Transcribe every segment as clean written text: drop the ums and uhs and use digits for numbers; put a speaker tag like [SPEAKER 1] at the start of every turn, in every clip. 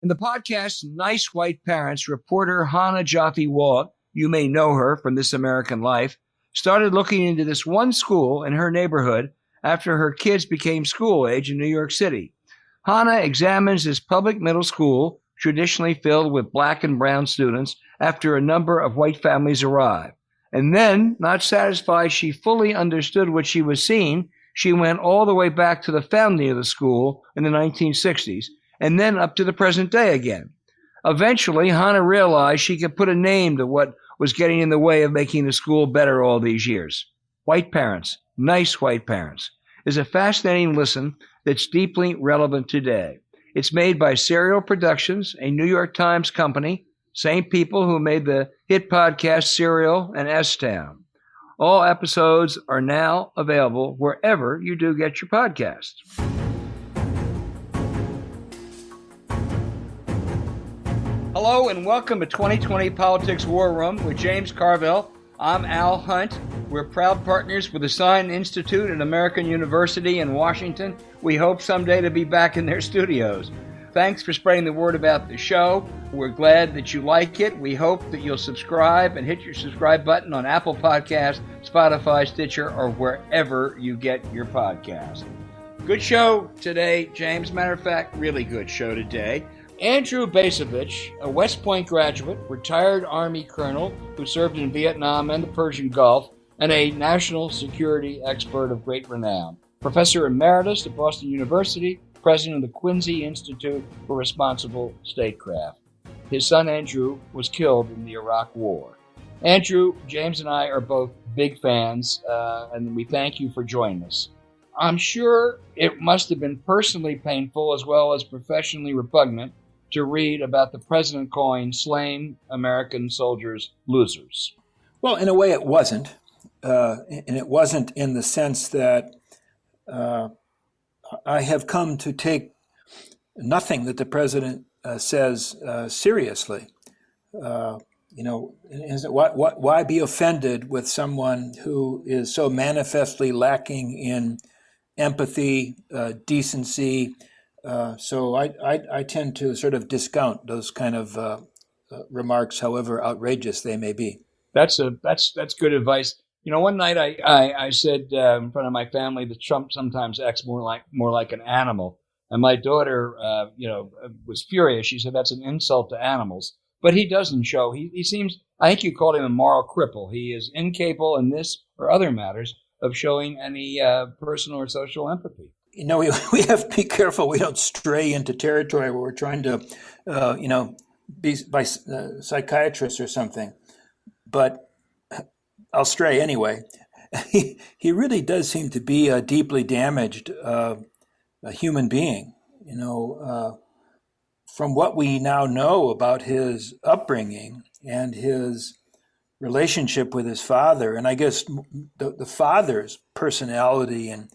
[SPEAKER 1] In the podcast Nice White Parents, reporter Hannah Jaffe-Walt, you may know her from This American Life, started looking into this one school in her neighborhood after her kids became school age in New York City. Hannah examines this public middle school, traditionally filled with black and brown students, after a number of white families arrive. And then, not satisfied she fully understood what she was seeing, she went all the way back to the founding of the school in the 1960s, and then up to the present day again. Eventually, Hannah realized she could put a name to what was getting in the way of making the school better all these years. White Parents, Nice White Parents, is a fascinating listen that's deeply relevant today. It's made by Serial Productions, a New York Times company, same people who made the hit podcast Serial and S-Town. All episodes are now available wherever you do get your podcasts. Hello and welcome to 2020 Politics War Room with James Carville. I'm Al Hunt. We're proud partners with the Science Institute at American University in Washington. We hope someday to be back in their studios. Thanks for spreading the word about the show. We're glad that you like it. We hope that you'll subscribe and hit your subscribe button on Apple Podcasts, Spotify, Stitcher, or wherever you get your podcast. Good show today, James. Matter of fact, really good show today. Andrew Bacevich, a West Point graduate, retired Army colonel who served in Vietnam and the Persian Gulf, and a national security expert of great renown. Professor Emeritus at Boston University, president of the Quincy Institute for Responsible Statecraft. His son Andrew was killed in the Iraq War. Andrew, James, and I are both big fans, and we thank you for joining us. I'm sure it must have been personally painful as well as professionally repugnant to read about the president calling slain American soldiers losers.
[SPEAKER 2] Well, in a way it wasn't. And it wasn't in the sense that I have come to take nothing that the president says seriously. Why be offended with someone who is so manifestly lacking in empathy, decency? So I tend to sort of discount those kind of remarks, however outrageous they may be.
[SPEAKER 1] That's good advice. You know, one night I said in front of my family that Trump sometimes acts more like an animal, and my daughter was furious. She said that's an insult to animals. But he doesn't show. He seems. I think you called him a moral cripple. He is incapable in this or other matters of showing any personal or social empathy.
[SPEAKER 2] You know, we have to be careful we don't stray into territory where we're trying to, be by psychiatrists or something. But I'll stray anyway. He really does seem to be a deeply damaged a human being. From what we now know about his upbringing and his relationship with his father, and I guess the father's personality and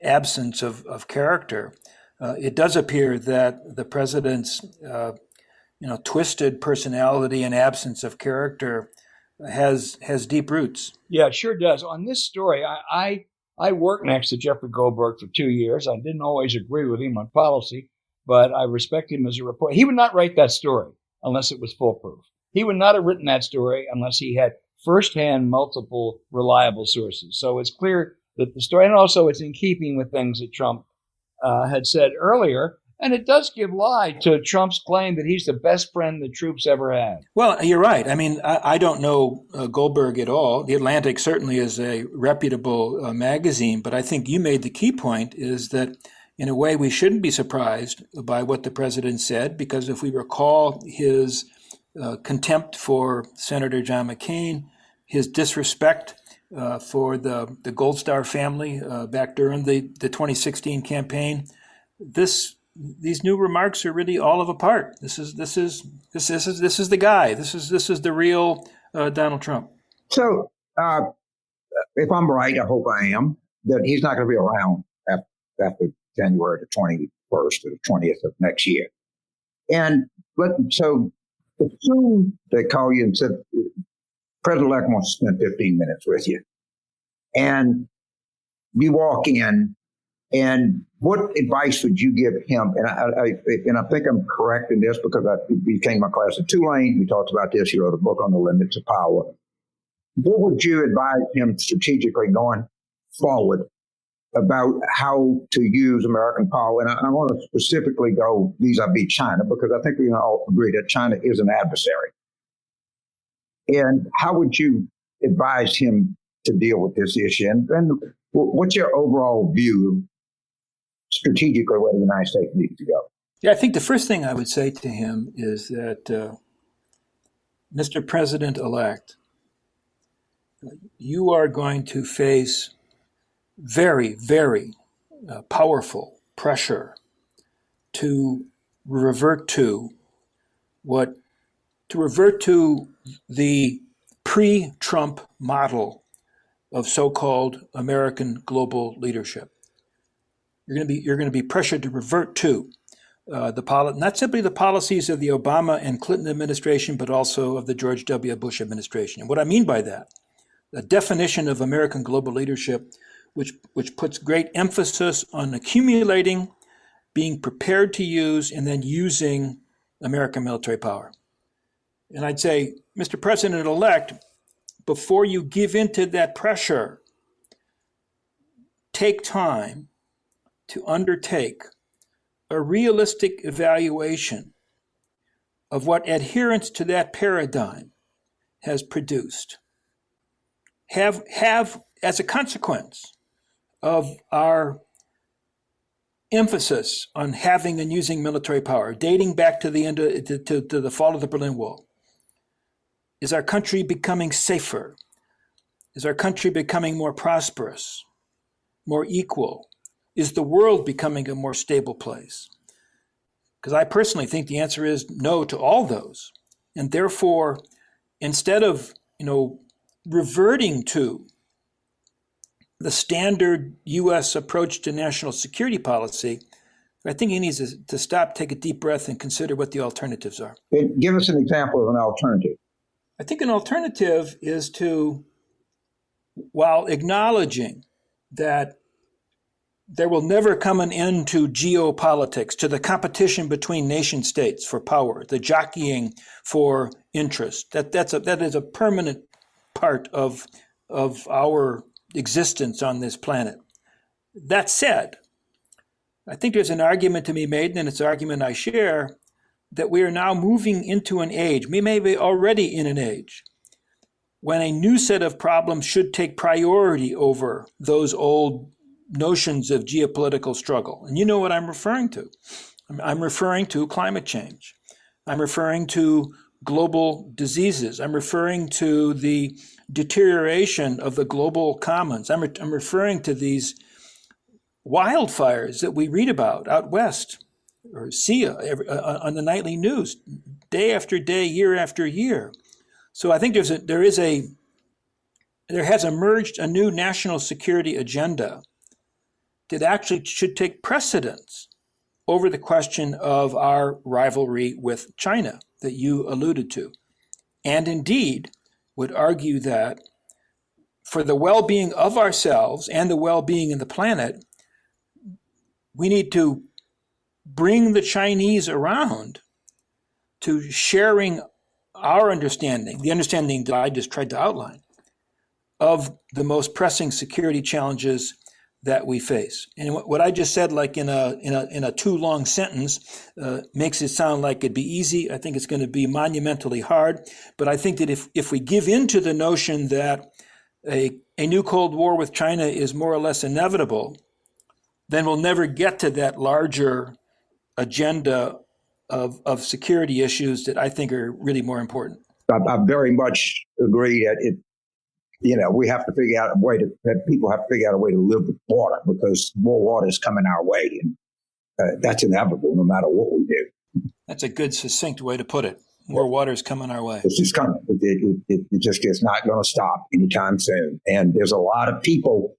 [SPEAKER 2] absence of character, it does appear that the president's twisted personality and absence of character has deep roots.
[SPEAKER 1] Yeah, it sure does. On this story, I worked next to Jeffrey Goldberg for 2 years. I didn't always agree with him on policy, but I respect him as a reporter. He would not write that story unless it was foolproof. He would not have written that story unless he had firsthand multiple reliable sources. So it's clear that the story, and also it's in keeping with things that Trump had said earlier, and it does give lie to Trump's claim that he's the best friend the troops ever had.
[SPEAKER 2] Well, you're right. I mean, I don't know Goldberg at all. The Atlantic certainly is a reputable magazine, but I think you made the key point is that in a way we shouldn't be surprised by what the president said, because if we recall his contempt for Senator John McCain, his disrespect for the Gold Star family back during the 2016 campaign, these new remarks are really all of a part. This is the guy. This is the real Donald Trump.
[SPEAKER 3] So if I'm right, I hope I am, that he's not going to be around after January the 21st or the 20th of next year. So assume they call you and said, President-elect wants to spend 15 minutes with you. And you walk in and what advice would you give him? And I think I'm correct in this because we came to my class at Tulane. We talked about this. You wrote a book on the limits of power. What would you advise him strategically going forward about how to use American power? And I want to specifically go vis-a-vis China, because I think we can all agree that China is an adversary. And how would you advise him to deal with this issue? And what's your overall view strategically where the United States needs to go?
[SPEAKER 2] Yeah, I think the first thing I would say to him is that, Mr. President-elect, you are going to face very, very powerful pressure to revert to the pre-Trump model of so-called American global leadership. You're going to be pressured to revert to not simply the policies of the Obama and Clinton administration, but also of the George W. Bush administration. And what I mean by that, a definition of American global leadership, which puts great emphasis on accumulating, being prepared to use, and then using American military power. And I'd say, Mr. President-elect, before you give in to that pressure, take time to undertake a realistic evaluation of what adherence to that paradigm has produced. Have as a consequence of our emphasis on having and using military power, dating back to the end to the fall of the Berlin Wall, is our country becoming safer? Is our country becoming more prosperous, more equal? Is the world becoming a more stable place? Because I personally think the answer is no to all those. And therefore, instead of, reverting to the standard U.S. approach to national security policy, I think he needs to stop, take a deep breath, and consider what the alternatives are.
[SPEAKER 3] Give us an example of an alternative.
[SPEAKER 2] I think an alternative is to, while acknowledging that there will never come an end to geopolitics, to the competition between nation states for power, the jockeying for interest. That is a permanent part of our existence on this planet. That said, I think there's an argument to be made, and it's an argument I share, that we are now moving into an age, we may be already in an age, when a new set of problems should take priority over those old notions of geopolitical struggle. And you know what I'm referring to. I'm referring to climate change. I'm referring to global diseases. I'm referring to the deterioration of the global commons. I'm referring to these wildfires that we read about out west or see on the nightly news, day after day, year after year. So I think there has emerged a new national security agenda that actually should take precedence over the question of our rivalry with China that you alluded to. And indeed would argue that for the well-being of ourselves and the well-being of the planet, we need to bring the Chinese around to sharing our understanding, the understanding that I just tried to outline, of the most pressing security challenges that we face. And what I just said, like in a too long sentence, makes it sound like it'd be easy. I think it's going to be monumentally hard. But I think that if we give in to the notion that a new Cold War with China is more or less inevitable, then we'll never get to that larger agenda of security issues that I think are really more important.
[SPEAKER 3] I very much agree that we have to figure out a way that people have to figure out a way to live with water, because more water is coming our way, and that's inevitable no matter what we do.
[SPEAKER 2] That's a good, succinct way to put it. More water is coming our way.
[SPEAKER 3] It's just coming. It's not going to stop anytime soon. And there's a lot of people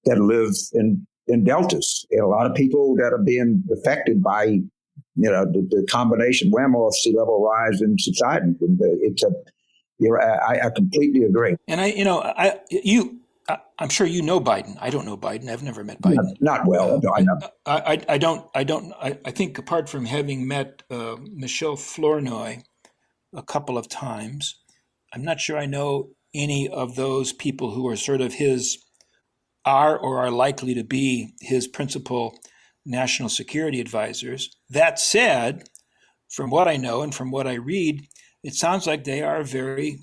[SPEAKER 3] that live in deltas, and a lot of people that are being affected by the combination whammo of sea level rise and subsidence. And I completely agree.
[SPEAKER 2] And I'm sure you know Biden. I don't know Biden. I've never met Biden.
[SPEAKER 3] Not well. I know.
[SPEAKER 2] I think apart from having met Michelle Flournoy a couple of times, I'm not sure I know any of those people who are sort of are or are likely to be his principal national security advisors. That said, from what I know and from what I read, it sounds like they are a very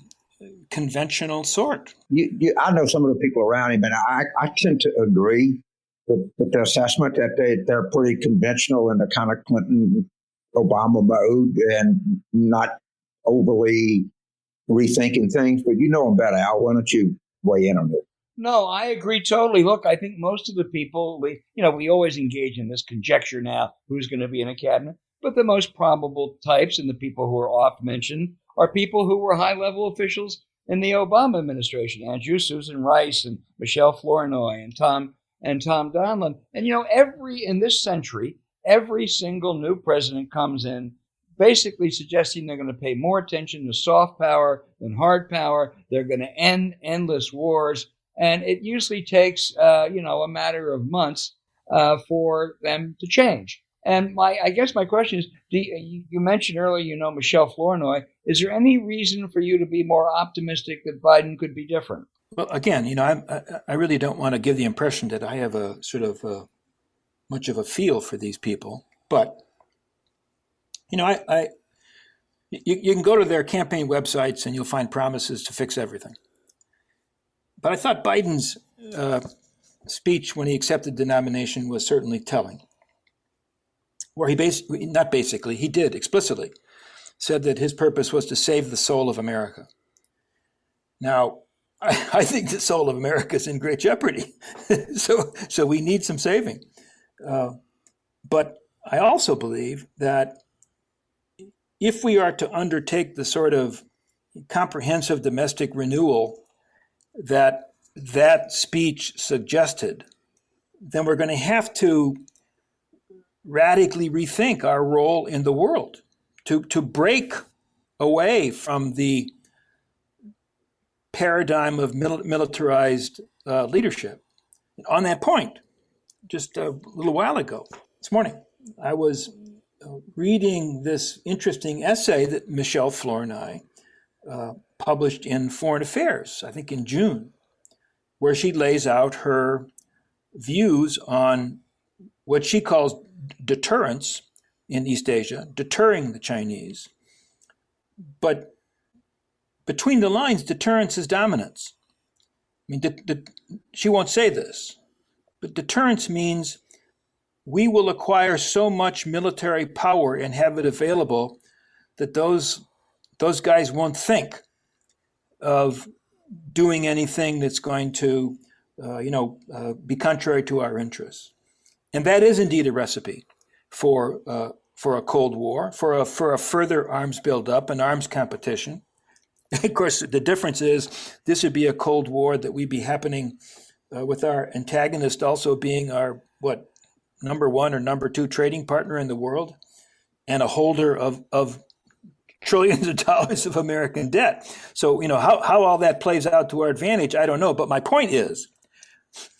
[SPEAKER 2] conventional sort.
[SPEAKER 3] I know some of the people around him, and I tend to agree with the assessment that they're pretty conventional in the kind of Clinton Obama mode and not overly rethinking things. But you know them better, Al. Why don't you weigh in on it?
[SPEAKER 1] No, I agree totally. Look, I think most of the people, we always engage in this conjecture now who's going to be in a cabinet, but the most probable types and the people who are oft mentioned are people who were high level officials in the Obama administration, Andrew Susan Rice and Michelle Flournoy and Tom Donilon. And in this century, every single new president comes in basically suggesting they're going to pay more attention to soft power than hard power. They're going to end endless wars. And it usually takes, a matter of months for them to change. And I guess my question is, you mentioned earlier, Michelle Flournoy. Is there any reason for you to be more optimistic that Biden could be different?
[SPEAKER 2] Well, again, I really don't want to give the impression that I have a sort of much of a feel for these people. But, you can go to their campaign websites and you'll find promises to fix everything. But I thought Biden's speech when he accepted the nomination was certainly telling, where he did explicitly said that his purpose was to save the soul of America. Now, I think the soul of America is in great jeopardy, so we need some saving. But I also believe that if we are to undertake the sort of comprehensive domestic renewal that speech suggested, then we're going to have to radically rethink our role in the world, to break away from the paradigm of militarized leadership. On that point, just a little while ago, this morning, I was reading this interesting essay that Michelle Flournoy published in Foreign Affairs, I think in June, where she lays out her views on what she calls deterrence in East Asia, deterring the Chinese. But between the lines, deterrence is dominance. I mean, she won't say this, but deterrence means we will acquire so much military power and have it available that those guys won't think of doing anything that's going to, be contrary to our interests. And that is indeed a recipe for a Cold War, for a further arms buildup and arms competition. Of course, the difference is this would be a Cold War that would be happening with our antagonist also being our, number one or number two trading partner in the world and a holder of trillions of dollars of American debt. So, how all that plays out to our advantage, I don't know. But my point is,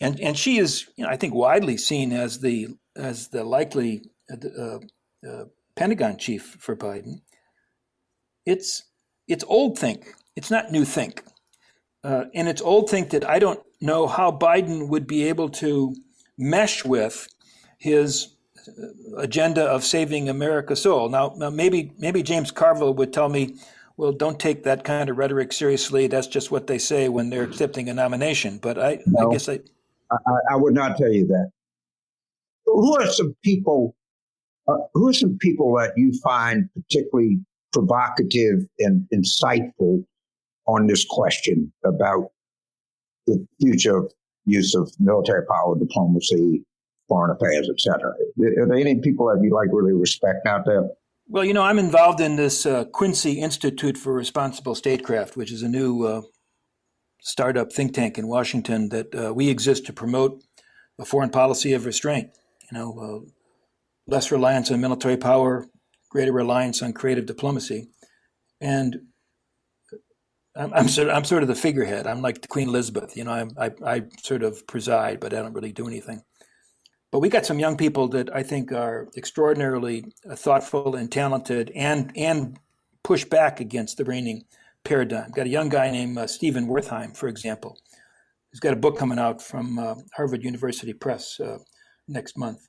[SPEAKER 2] and she is, I think, widely seen as the likely Pentagon chief for Biden. It's old think. It's not new think. And it's old think that I don't know how Biden would be able to mesh with his agenda of saving America's soul. Now maybe James Carville would tell me, well, don't take that kind of rhetoric seriously. That's just what they say when they're accepting a nomination. But I guess I
[SPEAKER 3] would not tell you that. Who are some people that you find particularly provocative and insightful on this question about the future use of military power, diplomacy, foreign affairs, et cetera? Are there any people that you really respect out there?
[SPEAKER 2] Well, I'm involved in this Quincy Institute for Responsible Statecraft, which is a new startup think tank in Washington that we exist to promote a foreign policy of restraint. Less reliance on military power, greater reliance on creative diplomacy. And I'm sort of the figurehead. I'm like the Queen Elizabeth. I sort of preside, but I don't really do anything. But we got some young people that I think are extraordinarily thoughtful and talented, and push back against the reigning paradigm. Got a young guy named Stephen Wertheim, for example. He's got a book coming out from Harvard University Press next month.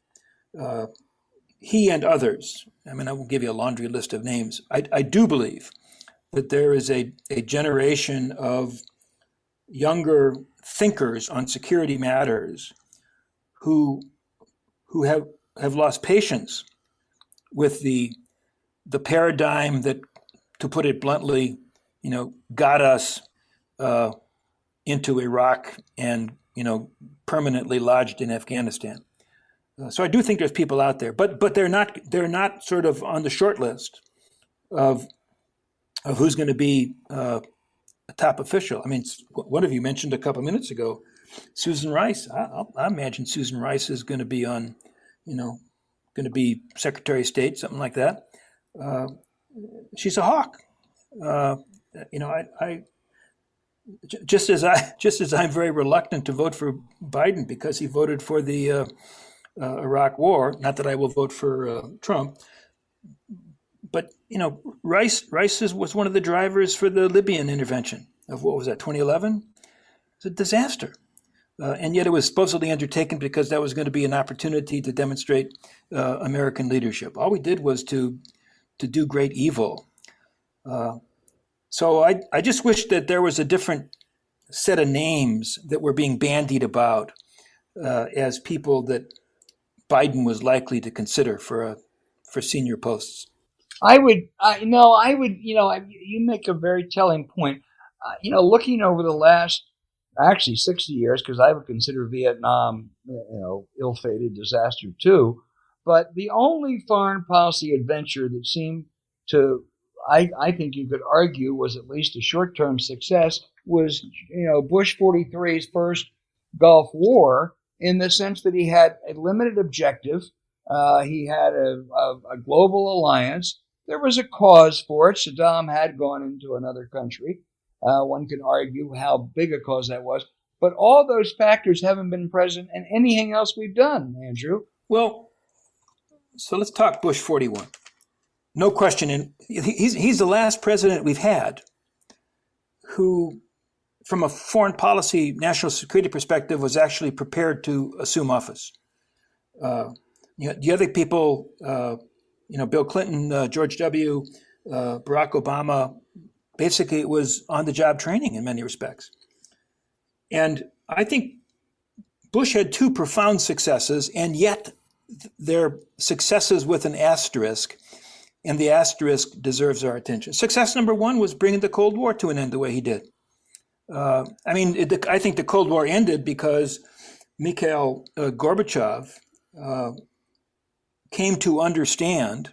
[SPEAKER 2] He and others, I mean, I will give you a laundry list of names. I do believe that there is a generation of younger thinkers on security matters who have lost patience with the paradigm that, to put it bluntly, got us into Iraq and permanently lodged in Afghanistan. So I do think there's people out there, but they're not sort of on the short list of who's going to be a top official. I mean, one of you mentioned a couple of minutes ago, Susan Rice. I imagine Susan Rice is going to be on, going to be Secretary of State, something like that. She's a hawk. I just as I'm very reluctant to vote for Biden because he voted for the Iraq War. Not that I will vote for Trump, but Rice was one of the drivers for the Libyan intervention of, what was that, 2011? It's a disaster. And yet it was supposedly undertaken because that was going to be an opportunity to demonstrate American leadership. All we did was to do great evil. So I just wish that there was a different set of names that were being bandied about as people that Biden was likely to consider for senior posts.
[SPEAKER 1] You make a very telling point. Looking over the last, actually 60 years, because I would consider Vietnam, ill-fated disaster too. But the only foreign policy adventure that seemed to, I think you could argue, was at least a short-term success was, Bush 43's first Gulf War, in the sense that he had a limited objective. He had a global alliance. There was a cause for it. Saddam had gone into another country. One can argue how big a cause that was. But all those factors haven't been present in anything else we've done, Andrew.
[SPEAKER 2] Well, so let's talk Bush 41. No question. And he's the last president we've had who, from a foreign policy, national security perspective, was actually prepared to assume office. The other people, Bill Clinton, George W., Barack Obama, basically it was on-the-job training in many respects. And I think Bush had two profound successes, and yet they're successes with an asterisk, and the asterisk deserves our attention. Success number one was bringing the Cold War to an end the way he did. I think the Cold War ended because Mikhail Gorbachev came to understand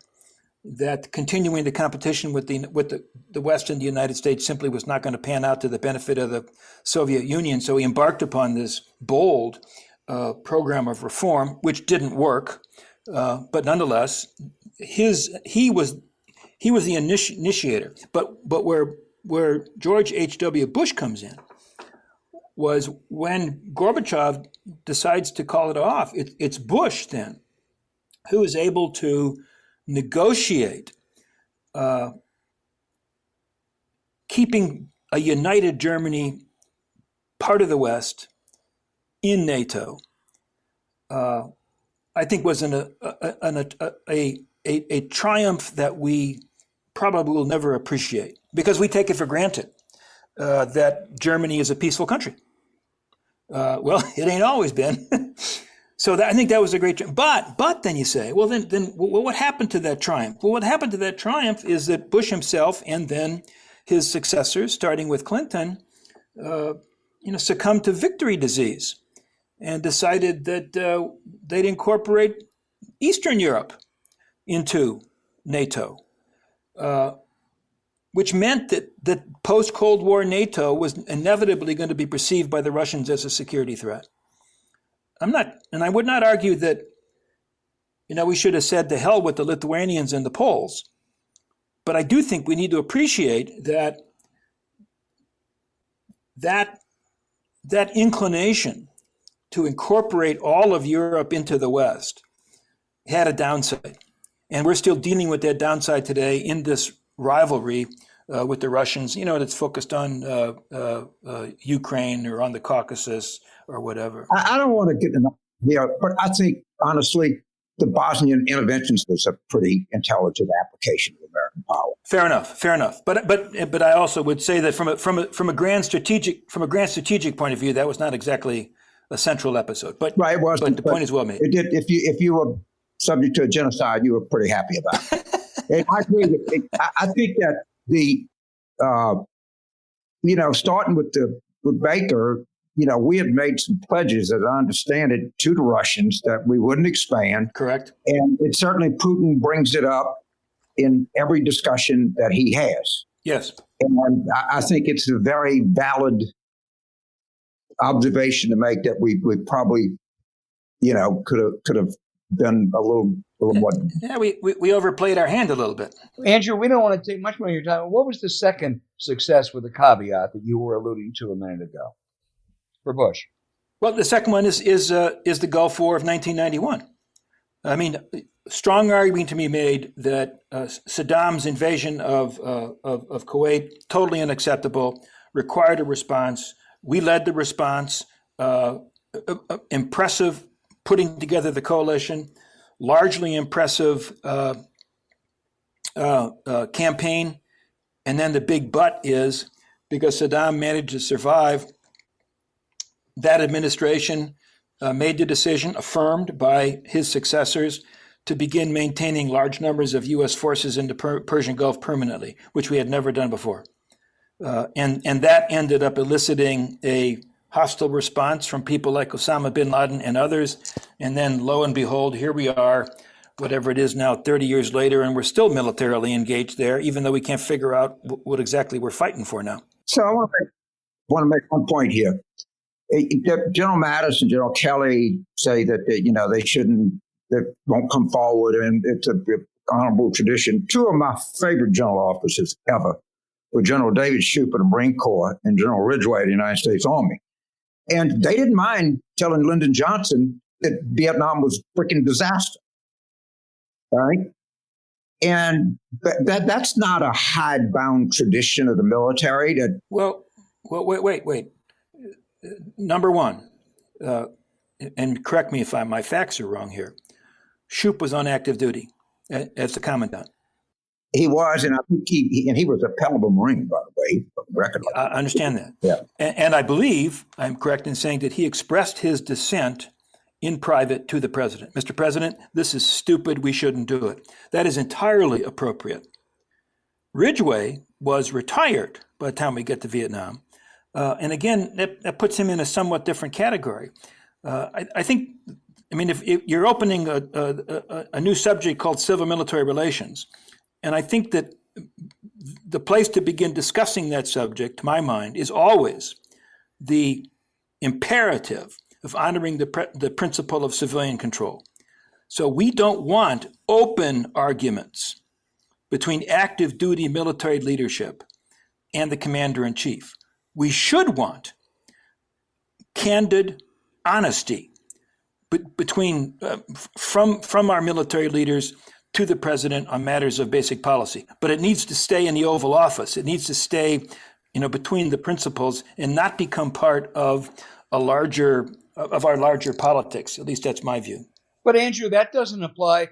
[SPEAKER 2] that continuing the competition with the West and the United States simply was not going to pan out to the benefit of the Soviet Union. So he embarked upon this bold program of reform, which didn't work, but nonetheless, he was the initiator. But where George H.W. Bush comes in was when Gorbachev decides to call it off. It's Bush then who is able to negotiate keeping a united Germany, part of the West, in NATO. I think was a triumph that we probably will never appreciate because we take it for granted that Germany is a peaceful country. Well, it ain't always been. So I think that was a great triumph. But then you say, well, then what happened to that triumph? Well, what happened to that triumph is that Bush himself and then his successors, starting with Clinton, succumbed to victory disease and decided that they'd incorporate Eastern Europe into NATO, which meant that post-Cold War NATO was inevitably going to be perceived by the Russians as a security threat. I would not argue that, we should have said to hell with the Lithuanians and the Poles. But I do think we need to appreciate that that inclination to incorporate all of Europe into the West had a downside. And we're still dealing with that downside today in this rivalry with the Russians, that's focused on Ukraine or on the Caucasus or whatever.
[SPEAKER 3] I don't want to get enough here, but I think, honestly, the Bosnian interventions was a pretty intelligent application of American power.
[SPEAKER 2] Fair enough. But I also would say that from a grand strategic point of view, that was not exactly a central episode. But right, it was. But the point is well made.
[SPEAKER 3] It did. If you were subject to a genocide, you were pretty happy about it. And I agree with it. I think that the starting with Baker, we had made some pledges, as I understand it, to the Russians that we wouldn't expand.
[SPEAKER 2] Correct.
[SPEAKER 3] And it certainly Putin brings it up in every discussion that he has.
[SPEAKER 2] Yes.
[SPEAKER 3] And I think it's a very valid observation to make that we probably, could have done a little more.
[SPEAKER 2] Yeah, we overplayed our hand a little bit.
[SPEAKER 1] Andrew, we don't want to take much more of your time. What was the second success with the caveat that you were alluding to a minute ago for Bush?
[SPEAKER 2] Well, the second one is the Gulf War of 1991. I mean, strong argument to be made that Saddam's invasion of Kuwait, totally unacceptable, required a response. We led the response, impressive putting together the coalition, largely impressive campaign. And then the big but is because Saddam managed to survive, that administration made the decision, affirmed by his successors, to begin maintaining large numbers of U.S. forces in the Persian Gulf permanently, which we had never done before. And that ended up eliciting a hostile response from people like Osama bin Laden and others. And then lo and behold, here we are, whatever it is now, 30 years later, and we're still militarily engaged there, even though we can't figure out what exactly we're fighting for now.
[SPEAKER 3] So I want to make one point here. General Mattis and General Kelly say that they won't come forward, and it's an honorable tradition. Two of my favorite general officers ever were General David Shoup of the Marine Corps and General Ridgway of the United States Army. And they didn't mind telling Lyndon Johnson that Vietnam was a freaking disaster. Right? And that's not a hidebound tradition of the military.
[SPEAKER 2] Well, wait. Number one, and correct me if my facts are wrong here, Shoup was on active duty as the commandant.
[SPEAKER 3] He was, and I think he was a Pellable Marine, by the way. Record.
[SPEAKER 2] I understand that.
[SPEAKER 3] Yeah.
[SPEAKER 2] And I believe I'm correct in saying that he expressed his dissent in private to the president. Mr. President, this is stupid. We shouldn't do it. That is entirely appropriate. Ridgway was retired by the time we get to Vietnam. And again, that puts him in a somewhat different category. I think, if you're opening a new subject called civil-military relations, and I think that the place to begin discussing that subject, to my mind, is always the imperative of honoring the principle of civilian control. So we don't want open arguments between active duty military leadership and the commander-in-chief. We should want candid honesty between from our military leaders to the president on matters of basic policy. But it needs to stay in the Oval Office. It needs to stay, between the principles and not become part of our larger politics. At least that's my view.
[SPEAKER 1] But Andrew, that doesn't apply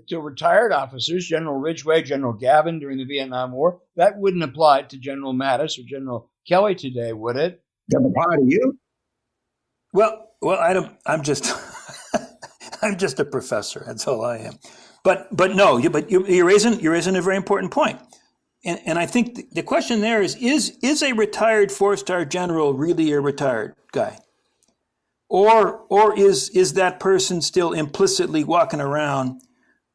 [SPEAKER 1] to retired officers, General Ridgway, General Gavin during the Vietnam War. That wouldn't apply to General Mattis or General Kelly today, would it?
[SPEAKER 3] Doesn't apply to you?
[SPEAKER 2] Well, I'm just I'm just a professor. That's all I am. But you're raising a very important point. And I think the question there is a retired 4-star general really a retired guy? Or is that person still implicitly walking around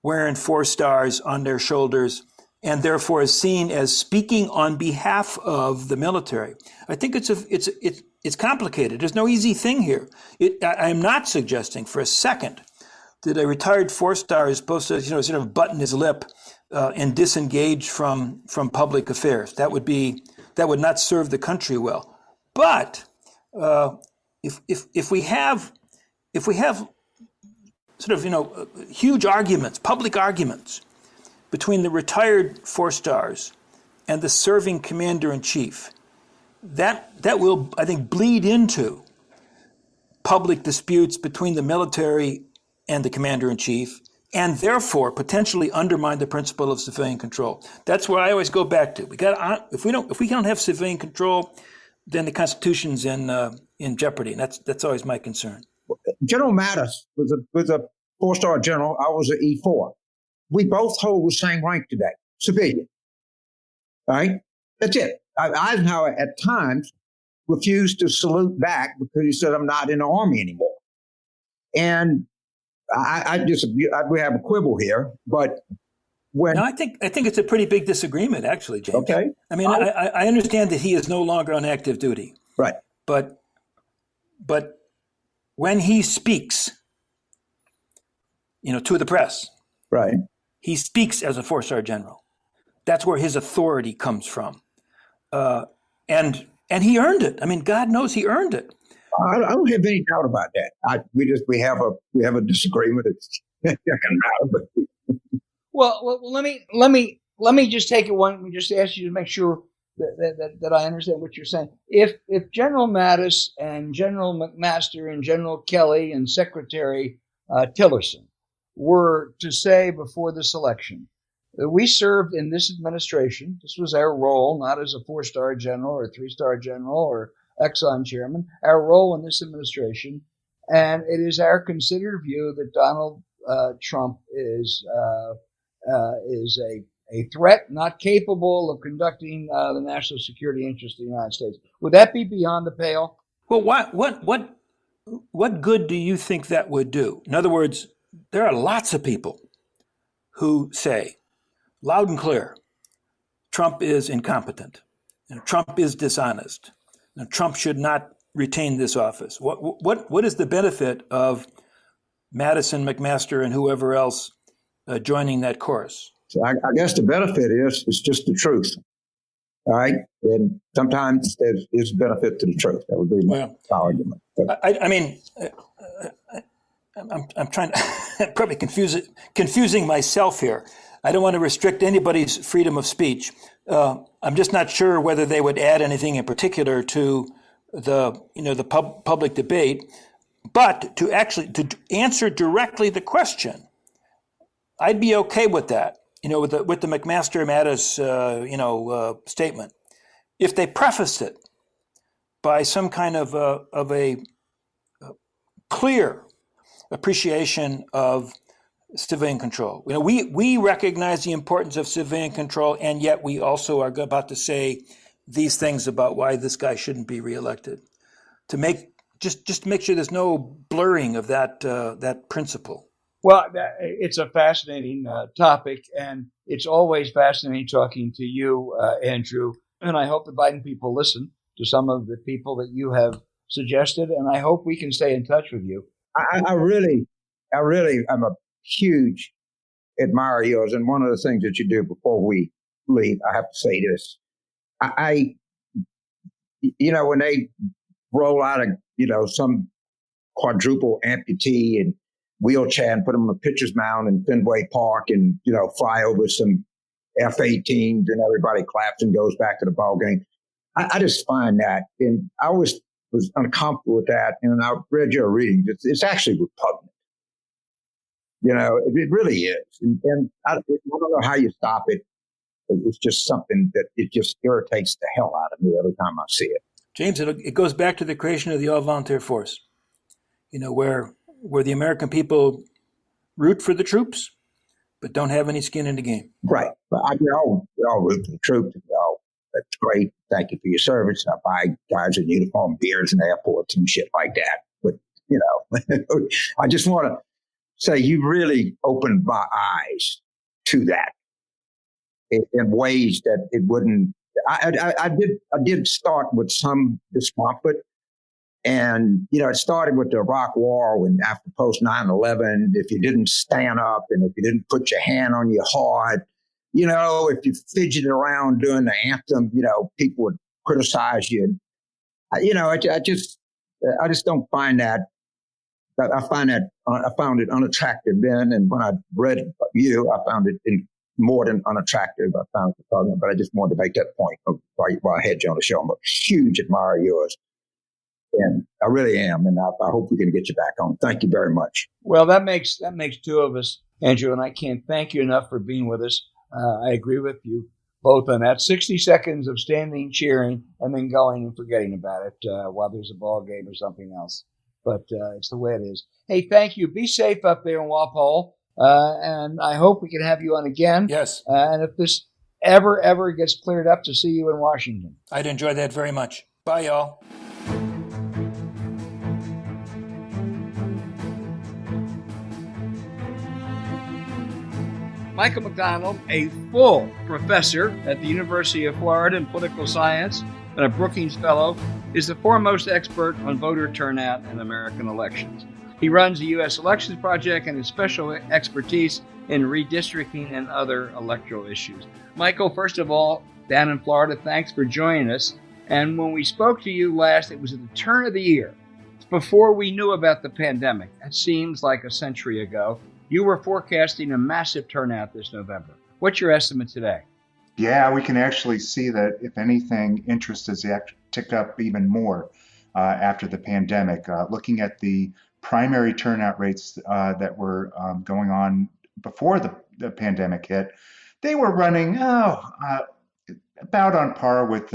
[SPEAKER 2] wearing 4 stars on their shoulders and therefore is seen as speaking on behalf of the military? I think it's complicated. There's no easy thing here. I'm not suggesting for a second that a retired 4-star is supposed to sort of button his lip and disengage from public affairs. That would not serve the country well. But if we have sort of huge arguments, public arguments between the retired 4-stars and the serving commander-in-chief, that will, I think, bleed into public disputes between the military and the commander-in-chief, and therefore potentially undermine the principle of civilian control. That's where I always go back to. If we don't have civilian control, then the Constitution's in jeopardy, and that's always my concern.
[SPEAKER 3] General Mattis was a 4-star general. I was an E4. We both hold the same rank today, civilian. Right? That's it. Eisenhower at times refused to salute back because he said, "I'm not in the Army anymore." And we have a quibble here, but when
[SPEAKER 2] I think it's a pretty big disagreement, actually, James.
[SPEAKER 3] Okay.
[SPEAKER 2] I mean, I understand that he is no longer on active duty,
[SPEAKER 3] right,
[SPEAKER 2] but when he speaks, to the press,
[SPEAKER 3] right,
[SPEAKER 2] he speaks as a 4-star general. That's where his authority comes from, and he earned it. I mean, God knows he earned it.
[SPEAKER 3] I don't have any doubt about that. We have a disagreement.
[SPEAKER 1] Well, let me just take it one. Just ask you to make sure that I understand what you're saying. If General Mattis and General McMaster and General Kelly and Secretary Tillerson were to say before this election, we served in this administration. This was our role, not as a 4-star general or a 3-star general or Exxon chairman. Our role in this administration, and it is our considered view that Donald Trump is a threat, not capable of conducting the national security interest of the United States. Would that be beyond the pale?
[SPEAKER 2] Well, what good do you think that would do? In other words, there are lots of people who say, loud and clear, Trump is incompetent, and Trump is dishonest, and Trump should not retain this office. What is the benefit of Madison, McMaster, and whoever else joining that chorus?
[SPEAKER 3] So I guess the benefit is just the truth. All right, and sometimes there is benefit to the truth. That would be my argument.
[SPEAKER 2] I'm trying to probably confusing myself here. I don't want to restrict anybody's freedom of speech. I'm just not sure whether they would add anything in particular to the public debate. But to answer directly the question, I'd be okay with that. With the McMaster-Mattis statement, if they prefaced it by some kind of a clear appreciation of civilian control. We recognize the importance of civilian control, and yet we also are about to say these things about why this guy shouldn't be reelected. To make just make sure there's no blurring of that principle.
[SPEAKER 1] Well, it's a fascinating topic, and it's always fascinating talking to you, Andrew. And I hope the Biden people listen to some of the people that you have suggested, and I hope we can stay in touch with you.
[SPEAKER 3] I really am a huge admirer of yours, and one of the things that you do before we leave, I have to say this: when they roll out some quadruple amputee and wheelchair and put them on a pitcher's mound in Fenway Park and, fly over some F-18s and everybody claps and goes back to the ball game. I just find that, and I always was uncomfortable with that. And I read your reading. It's actually repugnant. It really is. And I don't know how you stop it. It's just something that it just irritates the hell out of me every time I see it.
[SPEAKER 2] James, it goes back to the creation of the all-volunteer force, where the American people root for the troops, but don't have any skin in the game.
[SPEAKER 3] Right. We all root for the troops. That's great. Thank you for your service. I buy guys in uniform beers in airports and shit like that. But, I just want to say you really opened my eyes to that in ways that it wouldn't. I did start with some discomfort. And, it started with the Iraq War when after post 9/11, if you didn't stand up and if you didn't put your hand on your heart, if you fidgeted around during the anthem, people would criticize you. I just don't find that. I found it unattractive then, and when I read you, I found it more than unattractive. I found it, but I just wanted to make that point while I had you on the show. I'm a huge admirer of yours, and I really am, and I hope we can get you back on. Thank you very much.
[SPEAKER 1] Well, that makes two of us, Andrew, and I can't thank you enough for being with us. I agree with you both on that. 60 seconds of standing, cheering, and then going and forgetting about it while there's a ball game or something else. But it's the way it is. Hey, thank you. Be safe up there in Walpole. And I hope we can have you on again.
[SPEAKER 2] Yes.
[SPEAKER 1] And if this ever gets cleared up, to see you in Washington.
[SPEAKER 2] I'd enjoy that very much. Bye, y'all.
[SPEAKER 1] Michael McDonald, a full professor at the University of Florida in political science and a Brookings Fellow, is the foremost expert on voter turnout in American elections. He runs the U.S. Elections Project and has special expertise in redistricting and other electoral issues. Michael, first of all, down in Florida, thanks for joining us. And when we spoke to you last, it was at the turn of the year, before we knew about the pandemic. That seems like a century ago. You were forecasting a massive turnout this November. What's your estimate today?
[SPEAKER 4] Yeah, we can actually see that, if anything, interest has ticked up even more after the pandemic. Looking at the primary turnout rates that were going on before the pandemic hit, they were running about on par with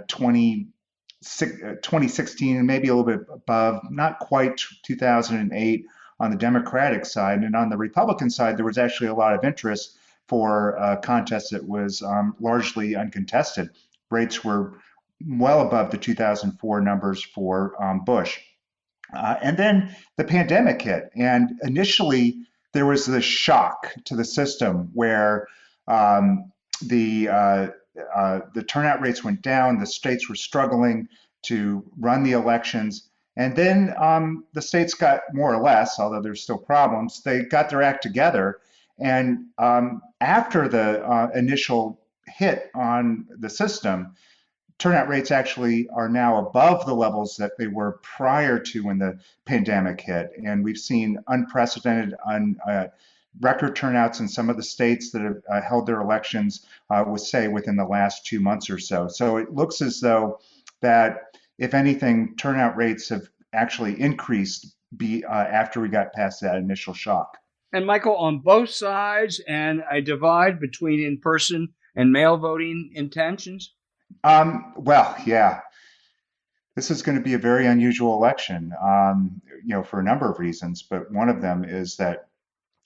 [SPEAKER 4] 2016, maybe a little bit above, not quite 2008 on the Democratic side. And on the Republican side, there was actually a lot of interest for a contest that was largely uncontested. Rates were well above the 2004 numbers for Bush. And then the pandemic hit. And initially, there was this shock to the system where the turnout rates went down, the states were struggling to run the elections. And then the states got more or less, although there's still problems, they got their act together. And after the initial hit on the system, turnout rates actually are now above the levels that they were prior to when the pandemic hit. And we've seen unprecedented record turnouts in some of the states that have held their elections, within the last 2 months or so. So it looks as though that, if anything, turnout rates have actually increased after we got past that initial shock.
[SPEAKER 1] And Michael, on both sides, and a divide between in-person and mail voting intentions?
[SPEAKER 4] Well, yeah, this is going to be a very unusual election, for a number of reasons. But one of them is that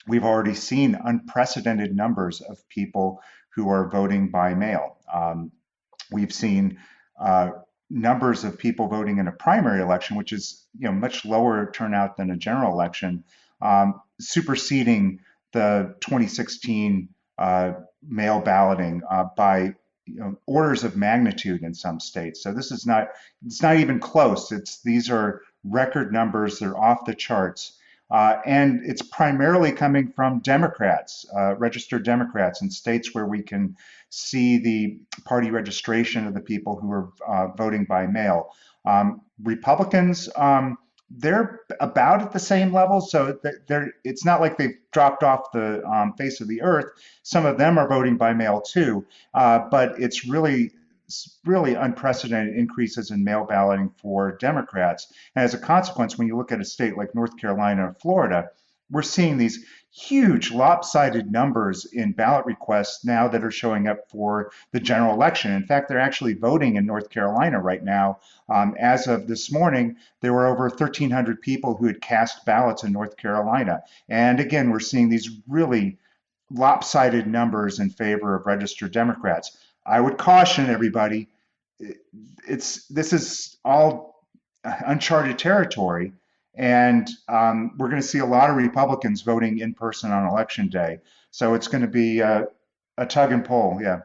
[SPEAKER 4] we've already seen unprecedented numbers of people who are voting by mail. We've seen numbers of people voting in a primary election, which is much lower turnout than a general election, superseding the 2016 mail balloting by orders of magnitude in some states. So this is it's not even close. These are record numbers. They're off the charts. And it's primarily coming from Democrats, registered Democrats in states where we can see the party registration of the people who are voting by mail. Republicans, they're about at the same level, so it's not like they've dropped off the face of the earth. Some of them are voting by mail too, but it's really unprecedented increases in mail balloting for Democrats. And as a consequence, when you look at a state like North Carolina or Florida, we're seeing these huge lopsided numbers in ballot requests now that are showing up for the general election. In fact, they're actually voting in North Carolina right now. As of this morning, there were over 1,300 people who had cast ballots in North Carolina. And again, we're seeing these really lopsided numbers in favor of registered Democrats. I would caution everybody, this is all uncharted territory, and we're going to see a lot of Republicans voting in person on election day. So it's going to be a tug and pull, yeah.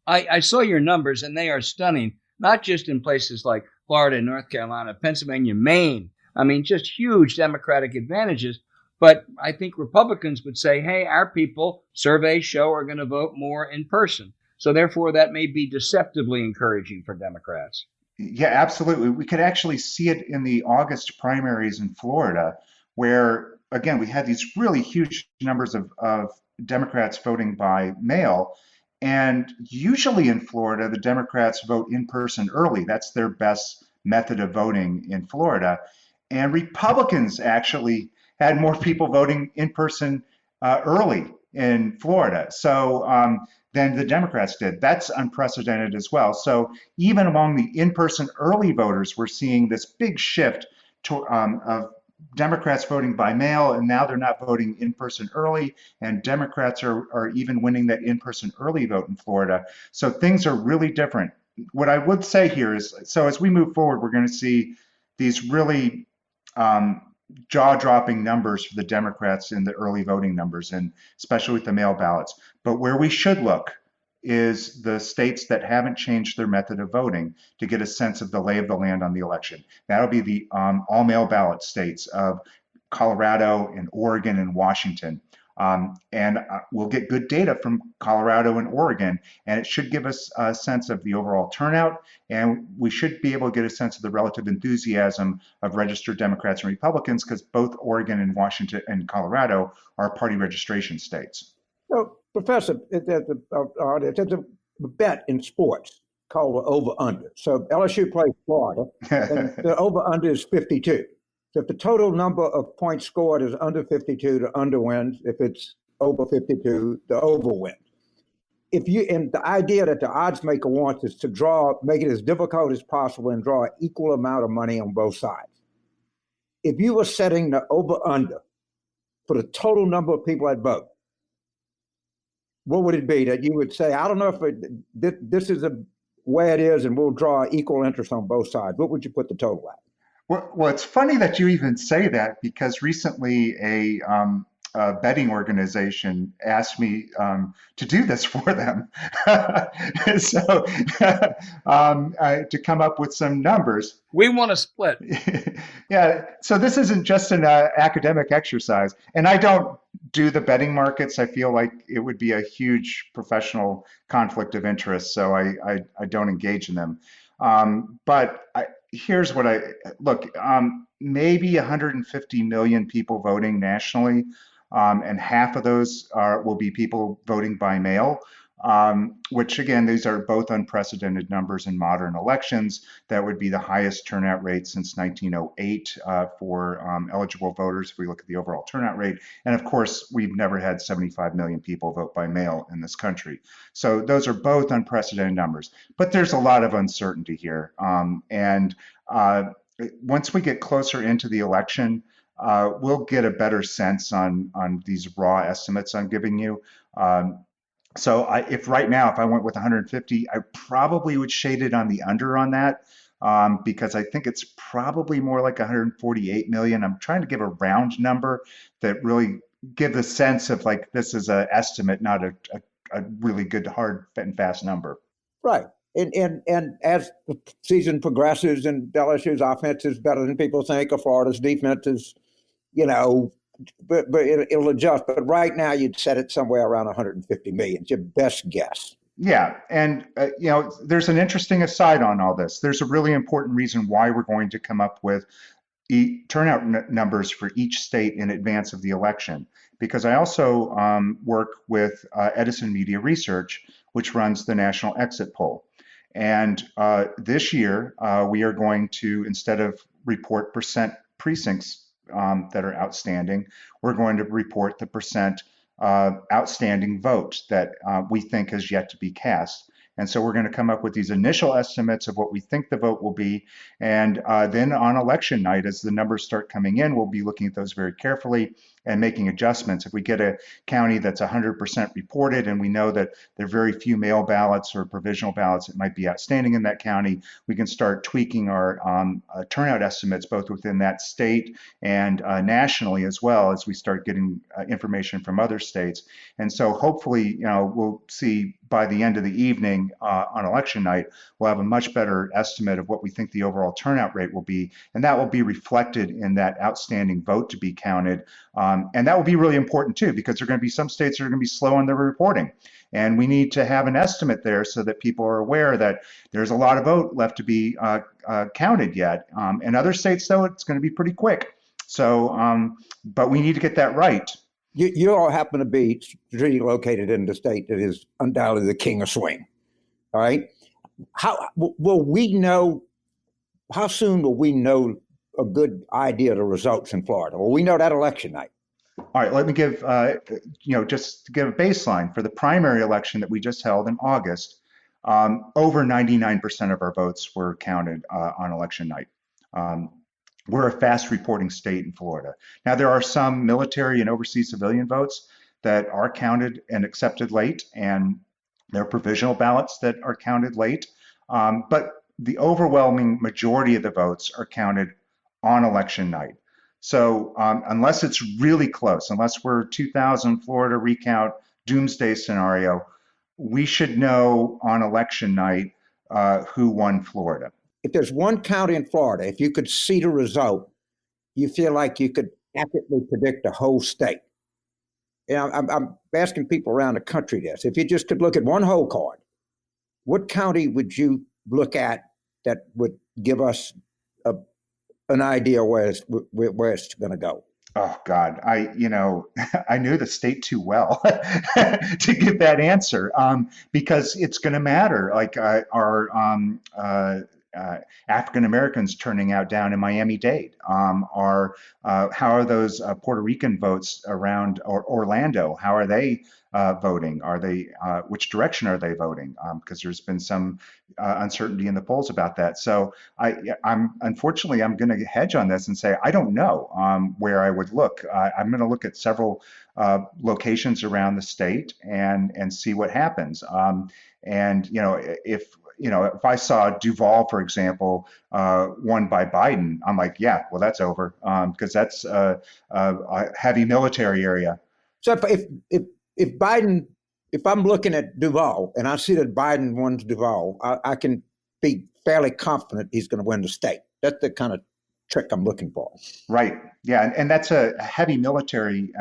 [SPEAKER 1] I saw your numbers, and they are stunning, not just in places like Florida, North Carolina, Pennsylvania, Maine. I mean, just huge Democratic advantages. But I think Republicans would say, hey, our people, surveys show, are going to vote more in person. So therefore, that may be deceptively encouraging for Democrats.
[SPEAKER 4] Yeah, absolutely. We could actually see it in the August primaries in Florida, where, again, we had these really huge numbers of Democrats voting by mail. And usually in Florida, the Democrats vote in person early. That's their best method of voting in Florida. And Republicans actually had more people voting in person early in Florida. Than the Democrats did. That's unprecedented as well. So even among the in-person early voters, we're seeing this big shift of Democrats voting by mail, and now they're not voting in person early, and Democrats are even winning that in person early vote in Florida. So things are really different. What I would say here is, so as we move forward, we're going to see these really um, jaw-dropping numbers for the Democrats in the early voting numbers, and especially with the mail ballots. But where we should look is the states that haven't changed their method of voting to get a sense of the lay of the land on the election. That'll be the all mail ballot states of Colorado and Oregon and Washington. And we'll get good data from Colorado and Oregon, and it should give us a sense of the overall turnout, and we should be able to get a sense of the relative enthusiasm of registered Democrats and Republicans, because both Oregon and Washington and Colorado are party registration states.
[SPEAKER 3] So, Professor, there's a bet in sports called the over-under. So LSU plays Florida, and the over-under is 52. So if the total number of points scored is under 52, the under wins. If it's over 52, the over wins. And the idea that the odds maker wants is to make it as difficult as possible and draw an equal amount of money on both sides. If you were setting the over-under for the total number of people that vote, what would it be that you would say, I don't know if this is the way it is and we'll draw equal interest on both sides? What would you put the total at?
[SPEAKER 4] Well, it's funny that you even say that, because recently a betting organization asked me to do this for them. So to come up with some numbers.
[SPEAKER 1] We want to split.
[SPEAKER 4] Yeah, so this isn't just an academic exercise. And I don't do the betting markets. I feel like it would be a huge professional conflict of interest, so I don't engage in them. Here's what I look, maybe 150 million people voting nationally, and half of those will be people voting by mail, which again, these are both unprecedented numbers in modern elections. That would be the highest turnout rate since 1908 for eligible voters if we look at the overall turnout rate. And of course, we've never had 75 million people vote by mail in this country. So those are both unprecedented numbers, but there's a lot of uncertainty here. Once we get closer into the election, we'll get a better sense on these raw estimates I'm giving you. If right now, if I went with 150, I probably would shade it on the under on that, because I think it's probably more like 148 million. I'm trying to give a round number that really give the sense of like this is an estimate, not a really good, hard and fast number.
[SPEAKER 3] Right. And as the season progresses and LSU's offense is better than people think, or Florida's defense is, but it'll adjust. But right now, you'd set it somewhere around 150 million. It's your best guess.
[SPEAKER 4] Yeah, and there's an interesting aside on all this. There's a really important reason why we're going to come up with turnout numbers for each state in advance of the election, because I also work with Edison Media Research, which runs the National Exit Poll. And this year, we are going to, instead of report percent precincts that are outstanding, we're going to report the percent outstanding vote that we think has yet to be cast. And so we're going to come up with these initial estimates of what we think the vote will be. And then on election night, as the numbers start coming in, we'll be looking at those very carefully and making adjustments. If we get a county that's 100% reported and we know that there are very few mail ballots or provisional ballots that might be outstanding in that county, we can start tweaking our turnout estimates both within that state and nationally, as well as we start getting information from other states. And so hopefully, we'll see by the end of the evening on election night, we'll have a much better estimate of what we think the overall turnout rate will be. And that will be reflected in that outstanding vote to be counted. And that will be really important too, because there are going to be some states that are going to be slow on their reporting. And we need to have an estimate there so that people are aware that there's a lot of vote left to be counted yet. In other states, though, it's going to be pretty quick. So, but we need to get that right.
[SPEAKER 3] You all happen to be strategically located in the state that is undoubtedly the king of swing. All right. How will we know? How soon will we know a good idea of the results in Florida? Will we know that election night?
[SPEAKER 4] All right, let me give, just to give a baseline for the primary election that we just held in August, over 99% of our votes were counted on election night. We're a fast reporting state in Florida. Now, there are some military and overseas civilian votes that are counted and accepted late, and there are provisional ballots that are counted late. But the overwhelming majority of the votes are counted on election night. So unless it's really close, unless we're 2000 Florida recount doomsday scenario, we should know on election night who won Florida.
[SPEAKER 3] If there's one county in Florida, if you could see the result, you feel like you could accurately predict the whole state. You know, I'm asking people around the country this. If you just could look at one whole card, what county would you look at that would give us an idea where it's going to go?
[SPEAKER 4] Oh God, I knew the state too well to give that answer, because it's going to matter. Like our African Americans turning out down in Miami-Dade, how are those Puerto Rican votes around Orlando? How are they voting? Are they which direction are they voting? Because there's been some uncertainty in the polls about that. So I'm unfortunately going to hedge on this and say I don't know where I would look. I'm going to look at several locations around the state and see what happens. And if I saw Duval, for example, won by Biden, I'm like, yeah, well, that's over, because that's a heavy military area.
[SPEAKER 3] So if Biden, if I'm looking at Duval and I see that Biden wins Duval, I can be fairly confident he's going to win the state. That's the kind of trick I'm looking for.
[SPEAKER 4] Right. Yeah. And that's a heavy military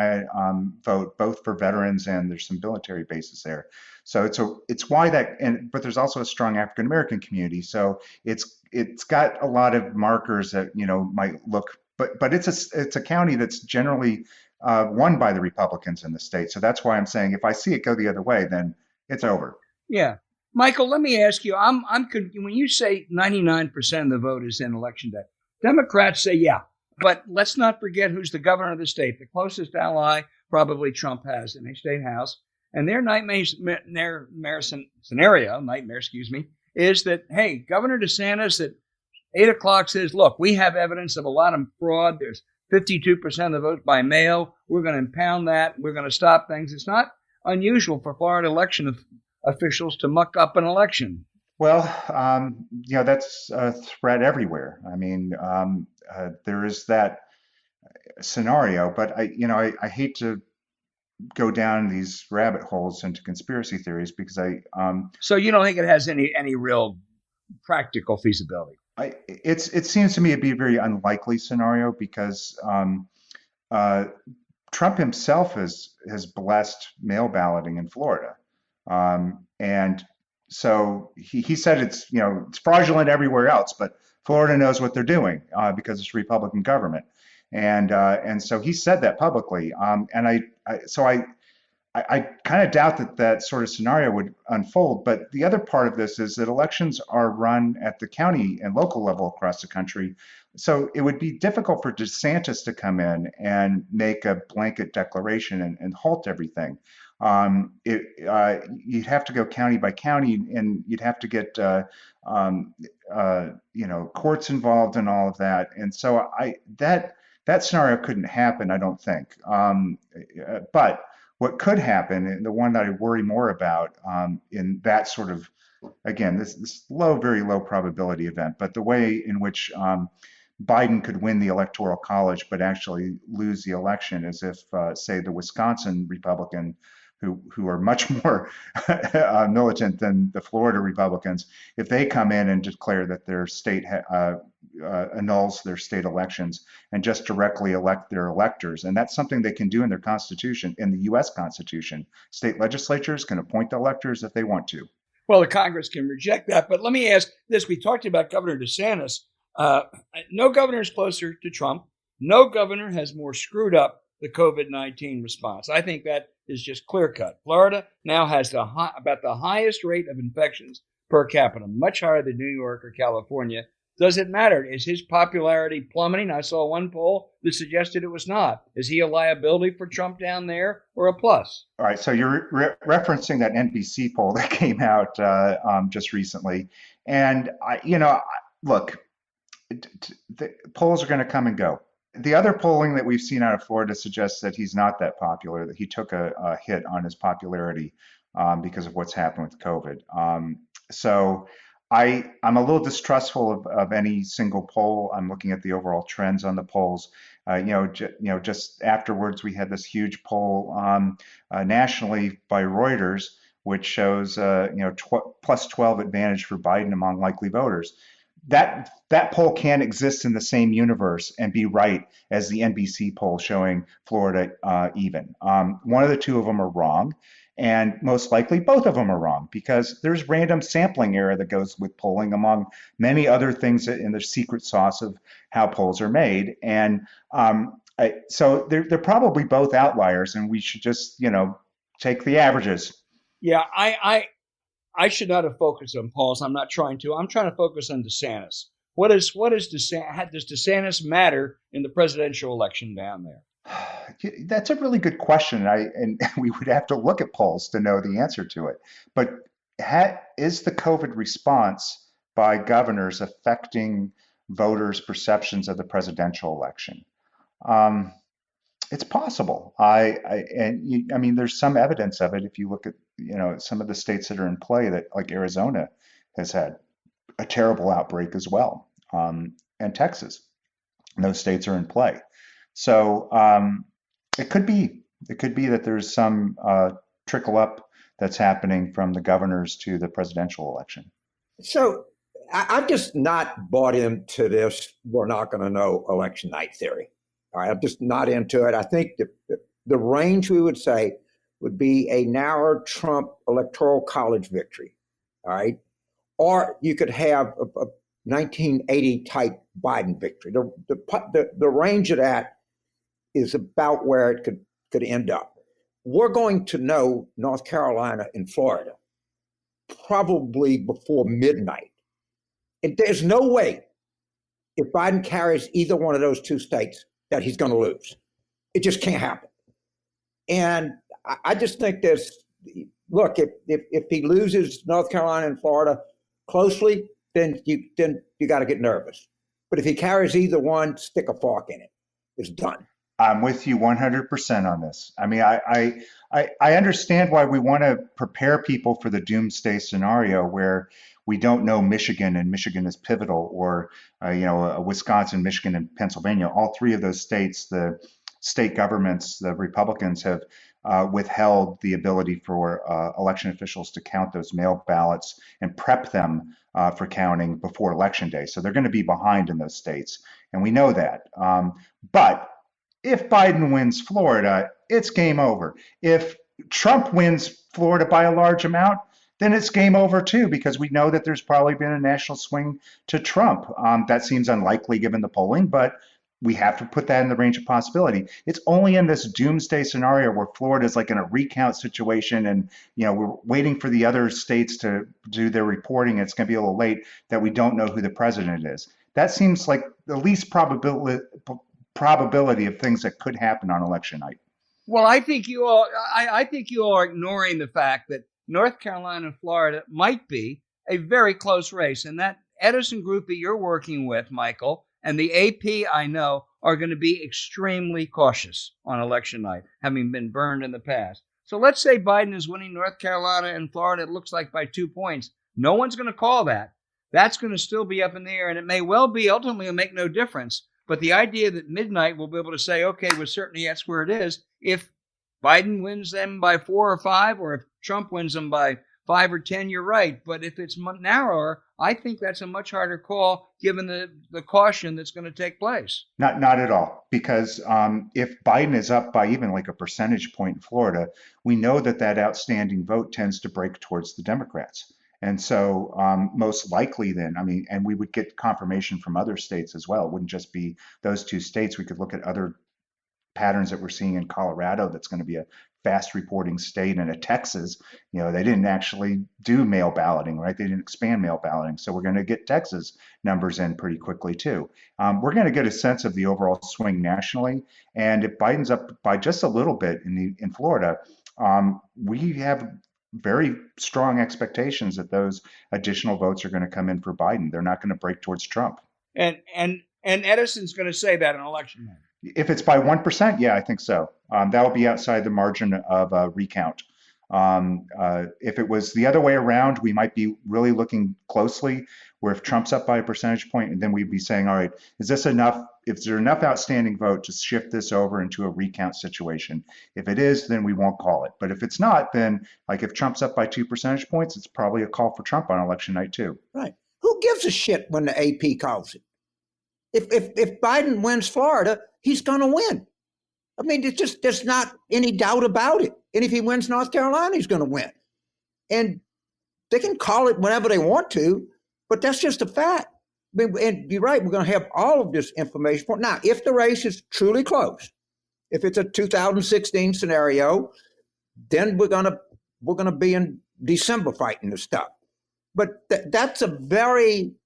[SPEAKER 4] vote, both for veterans and there's some military bases there. So it's why that, but there's also a strong African American community. So it's got a lot of markers that, might look, but it's a county that's generally won by the Republicans in the state. So that's why I'm saying if I see it go the other way, then it's over.
[SPEAKER 1] Yeah. Michael, let me ask you, when you say 99% of the vote is in election day, Democrats say, yeah, but let's not forget who's the governor of the state. The closest ally probably Trump has in a state house. And their nightmare scenario, is that, hey, Governor DeSantis at 8 o'clock says, look, we have evidence of a lot of fraud. There's 52% of the vote by mail. We're going to impound that. We're going to stop things. It's not unusual for Florida election officials to muck up an election.
[SPEAKER 4] Well, that's a threat everywhere. I mean, there is that scenario, but I hate to go down these rabbit holes into conspiracy theories because
[SPEAKER 1] So you don't think it has any real practical feasibility?
[SPEAKER 4] It seems to me to be a very unlikely scenario because Trump himself has blessed mail balloting in Florida, and so he said it's fraudulent everywhere else, but Florida knows what they're doing because it's a Republican government, and so he said that publicly, and I kind of doubt that sort of scenario would unfold. But the other part of this is that elections are run at the county and local level across the country. So it would be difficult for DeSantis to come in and make a blanket declaration and halt everything. You'd have to go county by county, and you'd have to get courts involved and all of that. And so that scenario couldn't happen, I don't think. But what could happen, and the one that I worry more about in that sort of, again, this very low probability event, but the way in which Biden could win the Electoral College but actually lose the election is if, say, the Wisconsin Republican who are much more militant than the Florida Republicans, if they come in and declare that their state annuls their state elections and just directly elect their electors. And that's something they can do in their Constitution, in the U.S. Constitution. State legislatures can appoint the electors if they want to.
[SPEAKER 1] Well, the Congress can reject that. But let me ask this. We talked about Governor DeSantis. No governor is closer to Trump. No governor has more screwed up the COVID-19 response. I think that is just clear cut. Florida now has about the highest rate of infections per capita, much higher than New York or California. Does it matter? Is his popularity plummeting? I saw one poll that suggested it was not. Is he a liability for Trump down there or a plus?
[SPEAKER 4] All right, so you're referencing that NBC poll that came out just recently. And, look, the polls are going to come and go. The other polling that we've seen out of Florida suggests that he's not that popular, that he took a hit on his popularity because of what's happened with COVID. So I'm a little distrustful of any single poll. I'm looking at the overall trends on the polls. Just afterwards, we had this huge poll nationally by Reuters, which shows plus 12 advantage for Biden among likely voters. That poll can't exist in the same universe and be right as the NBC poll showing Florida even. One of the two of them are wrong, and most likely both of them are wrong because there's random sampling error that goes with polling, among many other things in the secret sauce of how polls are made. And so they're probably both outliers, and we should just take the averages.
[SPEAKER 1] Yeah, I should not have focused on polls. I'm not trying to. I'm trying to focus on DeSantis. What does DeSantis? Does DeSantis matter in the presidential election down there?
[SPEAKER 4] That's a really good question. And we would have to look at polls to know the answer to it. But is the COVID response by governors affecting voters' perceptions of the presidential election? It's possible. There's some evidence of it if you look at some of the states that are in play, that like Arizona has had a terrible outbreak as well, and Texas. And those states are in play. So it could be that there's some trickle up that's happening from the governors to the presidential election.
[SPEAKER 3] So I'm just not bought into this we're not going to know election night theory. All right, I'm just not into it. I think the range we would say would be a narrow Trump electoral college victory. All right, or you could have a 1980 type Biden victory. The range of that is about where it could end up. We're going to know North Carolina and Florida probably before midnight. And there's no way, if Biden carries either one of those two states, that he's going to lose. It just can't happen. And I just think look, if he loses North Carolina and Florida closely, then you got to get nervous. But if he carries either one, stick a fork in it. It's done.
[SPEAKER 4] I'm with you 100% on this. I mean, I understand why we want to prepare people for the doomsday scenario where we don't know Michigan, and Michigan is pivotal, or Wisconsin, Michigan, and Pennsylvania. All three of those states, the state governments, the Republicans have withheld the ability for election officials to count those mail ballots and prep them for counting before Election Day. So they're going to be behind in those states, and we know that. But if Biden wins Florida, it's game over. If Trump wins Florida by a large amount, then it's game over too, because we know that there's probably been a national swing to Trump. That seems unlikely given the polling, but we have to put that in the range of possibility. It's only in this doomsday scenario where Florida is like in a recount situation, and we're waiting for the other states to do their reporting. It's going to be a little late, that we don't know who the president is. That seems like the least probability of things that could happen on election night.
[SPEAKER 1] Well, I think you all are ignoring the fact that North Carolina and Florida might be a very close race, and that Edison group that you're working with, Michael, and the AP, I know, are going to be extremely cautious on election night, having been burned in the past. So let's say Biden is winning North Carolina and Florida, it looks like by 2 points. No one's going to call that. That's going to still be up in the air, and it may well be ultimately will make no difference. But the idea that midnight we'll be able to say, okay, with certainty that's where it is, if Biden wins them by 4 or 5, or if Trump wins them by 5 or 10, you're right. But if it's narrower, I think that's a much harder call given the caution that's going to take place.
[SPEAKER 4] Not at all, because if Biden is up by even like a percentage point in Florida, we know that that outstanding vote tends to break towards the Democrats. And so most likely then, I mean, and we would get confirmation from other states as well. It wouldn't just be those two states. We could look at other patterns that we're seeing in Colorado. That's going to be a fast reporting state, and a Texas, they didn't actually do mail balloting, right? They didn't expand mail balloting. So we're going to get Texas numbers in pretty quickly too. We're going to get a sense of the overall swing nationally. And if Biden's up by just a little bit in Florida, we have very strong expectations that those additional votes are going to come in for Biden. They're not going to break towards Trump.
[SPEAKER 1] And Edison's going to say that in election night.
[SPEAKER 4] If it's by 1%, yeah, I think so. That will be outside the margin of a recount. If it was the other way around, we might be really looking closely where if Trump's up by a percentage point, and then we'd be saying, all right, is this enough? Is there enough outstanding vote to shift this over into a recount situation? If it is, then we won't call it. But if it's not, then like if Trump's up by 2 percentage points, it's probably a call for Trump on election night too.
[SPEAKER 5] Right. Who gives a shit when the AP calls it? If Biden wins Florida, he's going to win. I mean, there's not any doubt about it. And if he wins North Carolina, he's going to win. And they can call it whenever they want to, but that's just a fact. I mean, and you're right, we're going to have all of this information. Now, if the race is truly close, if it's a 2016 scenario, then we're going to be in December fighting this stuff. But that's a pretty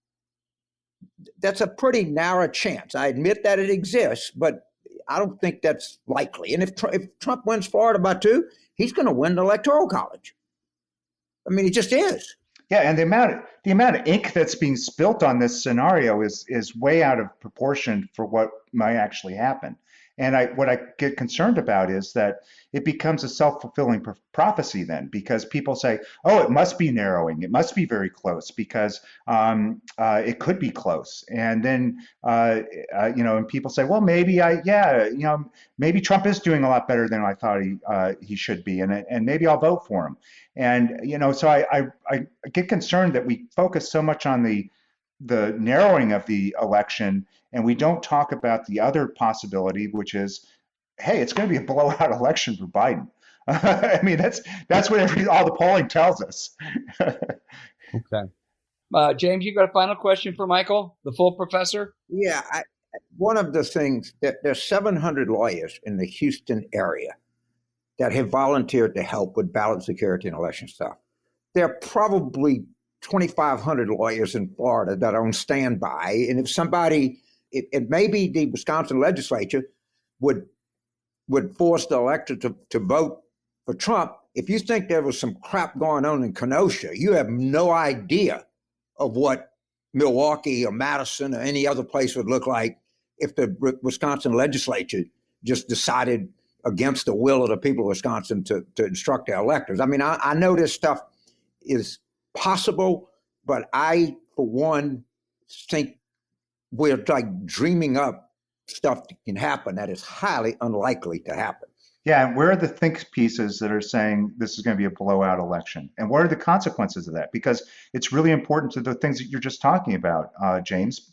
[SPEAKER 5] narrow chance. I admit that it exists, but I don't think that's likely. And if Trump wins Florida by 2, he's going to win the Electoral College. I mean, it just is.
[SPEAKER 4] Yeah, and the amount of ink that's being spilt on this scenario is way out of proportion for what might actually happen. And what I get concerned about is that it becomes a self-fulfilling prophecy then, because people say, oh, it must be narrowing. It must be very close because it could be close. And then, and people say, well, maybe maybe Trump is doing a lot better than I thought he should be. And maybe I'll vote for him. And, so I get concerned that we focus so much on the narrowing of the election, and we don't talk about the other possibility, which is, hey, it's going to be a blowout election for Biden. I mean, that's what all the polling tells us.
[SPEAKER 1] Okay. James, you got a final question for Michael, the full professor?
[SPEAKER 5] Yeah. One of the things that there's 700 lawyers in the Houston area that have volunteered to help with ballot security and election stuff. There are probably 2,500 lawyers in Florida that are on standby. And if somebody, it maybe the Wisconsin legislature would force the electorate to vote for Trump. If you think there was some crap going on in Kenosha, you have no idea of what Milwaukee or Madison or any other place would look like if the Wisconsin legislature just decided against the will of the people of Wisconsin to instruct their electors. I mean, I know this stuff is possible, but I, for one, think we're like dreaming up stuff that can happen that is highly unlikely to happen.
[SPEAKER 4] Yeah, and where are the think pieces that are saying this is going to be a blowout election? And what are the consequences of that? Because it's really important to the things that you're just talking about, James.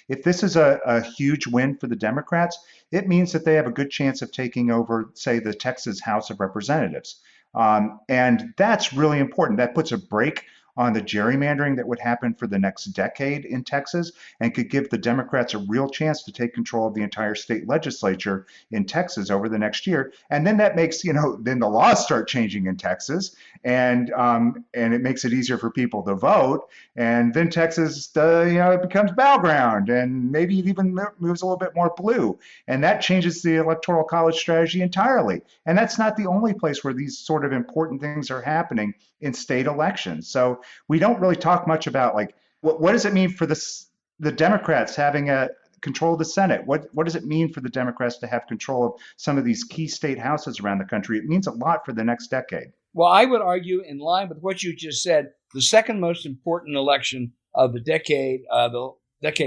[SPEAKER 4] If this is a huge win for the Democrats, it means that they have a good chance of taking over, say, the Texas House of Representatives. And that's really important. That puts a brake on the gerrymandering that would happen for the next decade in Texas and could give the Democrats a real chance to take control of the entire state legislature in Texas over the next year. And then that makes, then the laws start changing in Texas and it makes it easier for people to vote. And then Texas, it becomes battleground and maybe it even moves a little bit more blue. And that changes the electoral college strategy entirely. And that's not the only place where these sort of important things are happening in state elections. So we don't really talk much about what does it mean for the Democrats having control of the Senate? What does it mean for the Democrats to have control of some of these key state houses around the country? It means a lot for the next decade.
[SPEAKER 1] Well, I would argue, in line with what you just said, the second most important election of the decade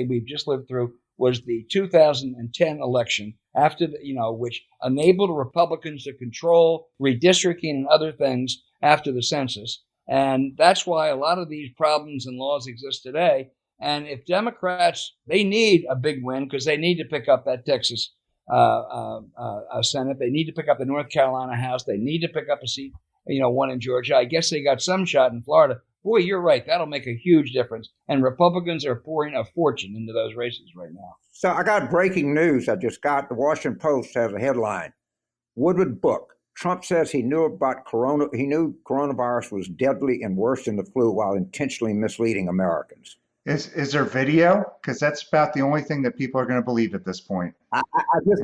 [SPEAKER 1] we've just lived through, was the 2010 election, after which enabled Republicans to control redistricting and other things after the census. And that's why a lot of these problems and laws exist today. And if Democrats, they need a big win because they need to pick up that Texas Senate. They need to pick up the North Carolina House. They need to pick up a seat, one in Georgia. I guess they got some shot in Florida. Boy, you're right. That'll make a huge difference. And Republicans are pouring a fortune into those races right now.
[SPEAKER 5] So I got breaking news. I just got the Washington Post has a headline. Woodward Book. Trump says he knew about He knew coronavirus was deadly and worse than the flu while intentionally misleading Americans.
[SPEAKER 4] Is there video? Because that's about the only thing that people are going to believe at this point.
[SPEAKER 5] I just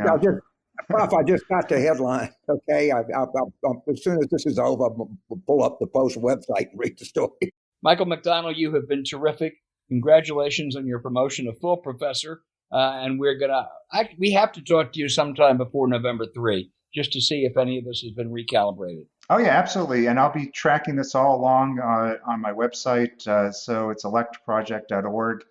[SPEAKER 5] got the headline. Okay, as soon as this is over, I'll pull up the Post website and read the story.
[SPEAKER 1] Michael McDonald, you have been terrific. Congratulations on your promotion to full professor. And we have to talk to you sometime before November 3, just to see if any of this has been recalibrated.
[SPEAKER 4] Oh, yeah, absolutely. And I'll be tracking this all along on my website. So it's electproject.org.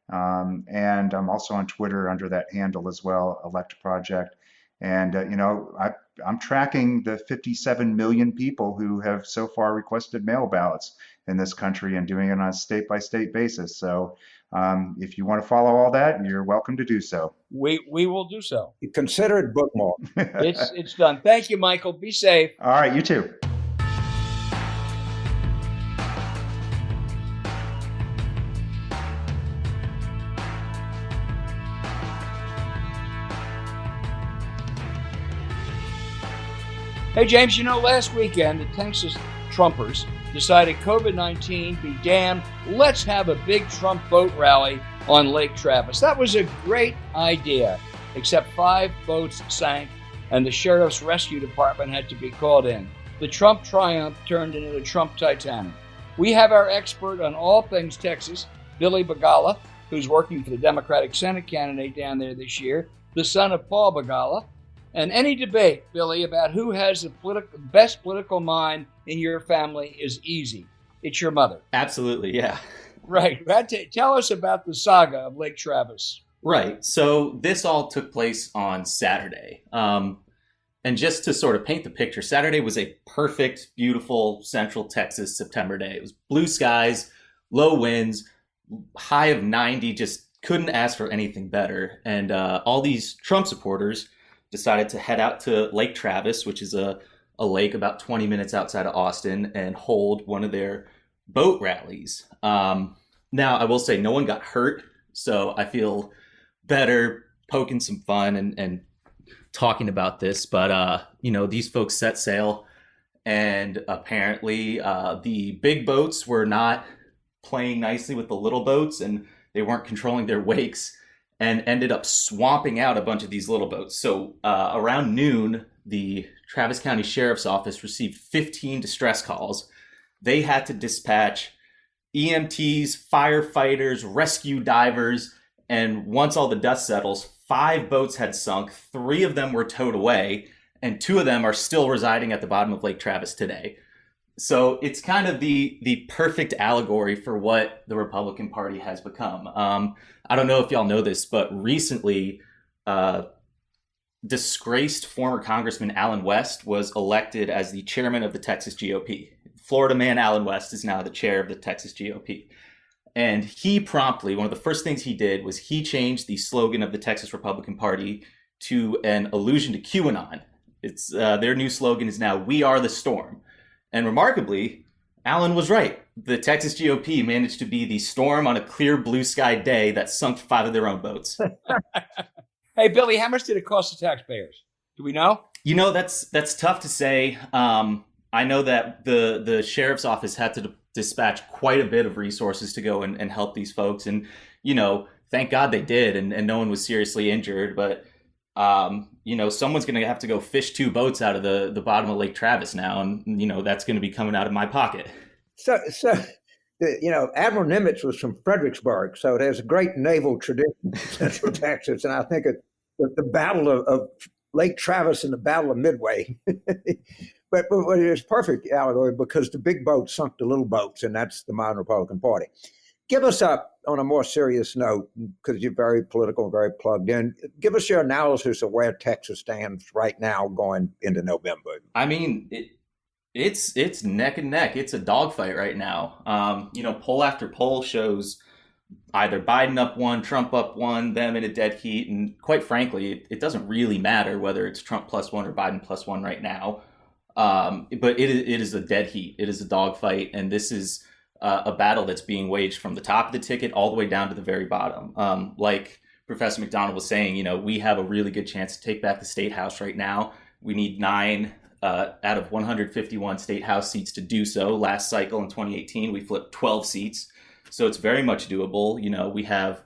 [SPEAKER 4] And I'm also on Twitter under that handle as well, Elect Project. And, I'm tracking the 57 million people who have so far requested mail ballots in this country and doing it on a state-by-state basis. So if you want to follow all that, you're welcome to do so.
[SPEAKER 1] We will do so.
[SPEAKER 5] Consider it bookmark.
[SPEAKER 1] It's done. Thank you, Michael. Be safe.
[SPEAKER 4] All right, you too.
[SPEAKER 1] Hey, James, last weekend, the Texas Trumpers decided COVID-19 be damned. Let's have a big Trump boat rally on Lake Travis. That was a great idea, except 5 boats sank and the sheriff's rescue department had to be called in. The Trump Triumph turned into the Trump Titanic. We have our expert on all things Texas, Billy Begala, who's working for the Democratic Senate candidate down there this year, the son of Paul Begala. And any debate, Billy, about who has the best political mind in your family is easy. It's your mother.
[SPEAKER 6] Absolutely, yeah.
[SPEAKER 1] Right. Tell us about the saga of Lake Travis.
[SPEAKER 6] Right. So this all took place on Saturday. And just to sort of paint the picture, Saturday was a perfect, beautiful Central Texas September day. It was blue skies, low winds, high of 90, just couldn't ask for anything better. And all these Trump supporters decided to head out to Lake Travis, which is a lake about 20 minutes outside of Austin, and hold one of their boat rallies. Now, I will say no one got hurt, so I feel better poking some fun and talking about this. But, these folks set sail, and apparently the big boats were not playing nicely with the little boats, and they weren't controlling their wakes, and ended up swamping out a bunch of these little boats. So around noon, the Travis County Sheriff's Office received 15 distress calls. They had to dispatch EMTs, firefighters, rescue divers, and once all the dust settles, 5 boats had sunk, 3 of them were towed away, and 2 of them are still residing at the bottom of Lake Travis today. So it's kind of the perfect allegory for what the Republican Party has become. I don't know if y'all know this, but recently, disgraced former Congressman Allen West was elected as the chairman of the Texas GOP. Florida man Allen West is now the chair of the Texas GOP. And he promptly, one of the first things he did was he changed the slogan of the Texas Republican Party to an allusion to QAnon. It's their new slogan is now, "We are the storm." And remarkably, Allen was right. The Texas GOP managed to be the storm on a clear blue sky day that sunk 5 of their own boats.
[SPEAKER 1] Hey, Billy, how much did it cost the taxpayers? Do we know?
[SPEAKER 6] That's tough to say. I know that the sheriff's office had to dispatch quite a bit of resources to go and help these folks. And, thank God they did, and no one was seriously injured. But, someone's going to have to go fish 2 boats out of the bottom of Lake Travis now. And, that's going to be coming out of my pocket.
[SPEAKER 5] So Admiral Nimitz was from Fredericksburg, so there's a great naval tradition in Central Texas, and I think the Battle of Lake Travis and the Battle of Midway. but it's perfect allegory because the big boats sunk the little boats, and that's the modern Republican Party. Give us on a more serious note, because you're very political and very plugged in. Give us your analysis of where Texas stands right now going into November.
[SPEAKER 6] I mean, it's neck and neck. It's a dogfight right now. Poll after poll shows either Biden up one, Trump up one, them in a dead heat. And quite frankly, it doesn't really matter whether it's Trump +1 or Biden +1 right now. But it is a dead heat. It is a dogfight. And this is a battle that's being waged from the top of the ticket all the way down to the very bottom. Like Professor McDonald was saying, we have a really good chance to take back the state house right now. We need 9 out of 151 state house seats to do so. Last cycle in 2018, we flipped 12 seats. So it's very much doable. We have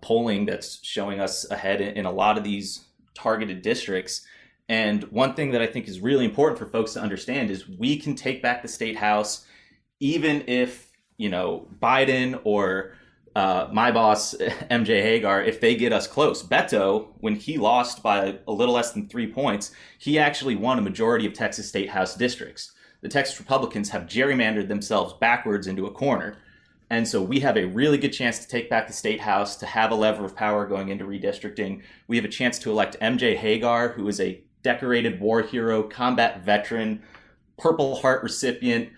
[SPEAKER 6] polling that's showing us ahead in a lot of these targeted districts. And one thing that I think is really important for folks to understand is we can take back the state house even if, Biden or my boss, MJ Hagar, if they get us close. Beto, when he lost by a little less than 3 points, he actually won a majority of Texas state house districts. The Texas Republicans have gerrymandered themselves backwards into a corner. And so we have a really good chance to take back the state house, to have a lever of power going into redistricting. We have a chance to elect MJ Hagar, who is a decorated war hero, combat veteran, Purple Heart recipient,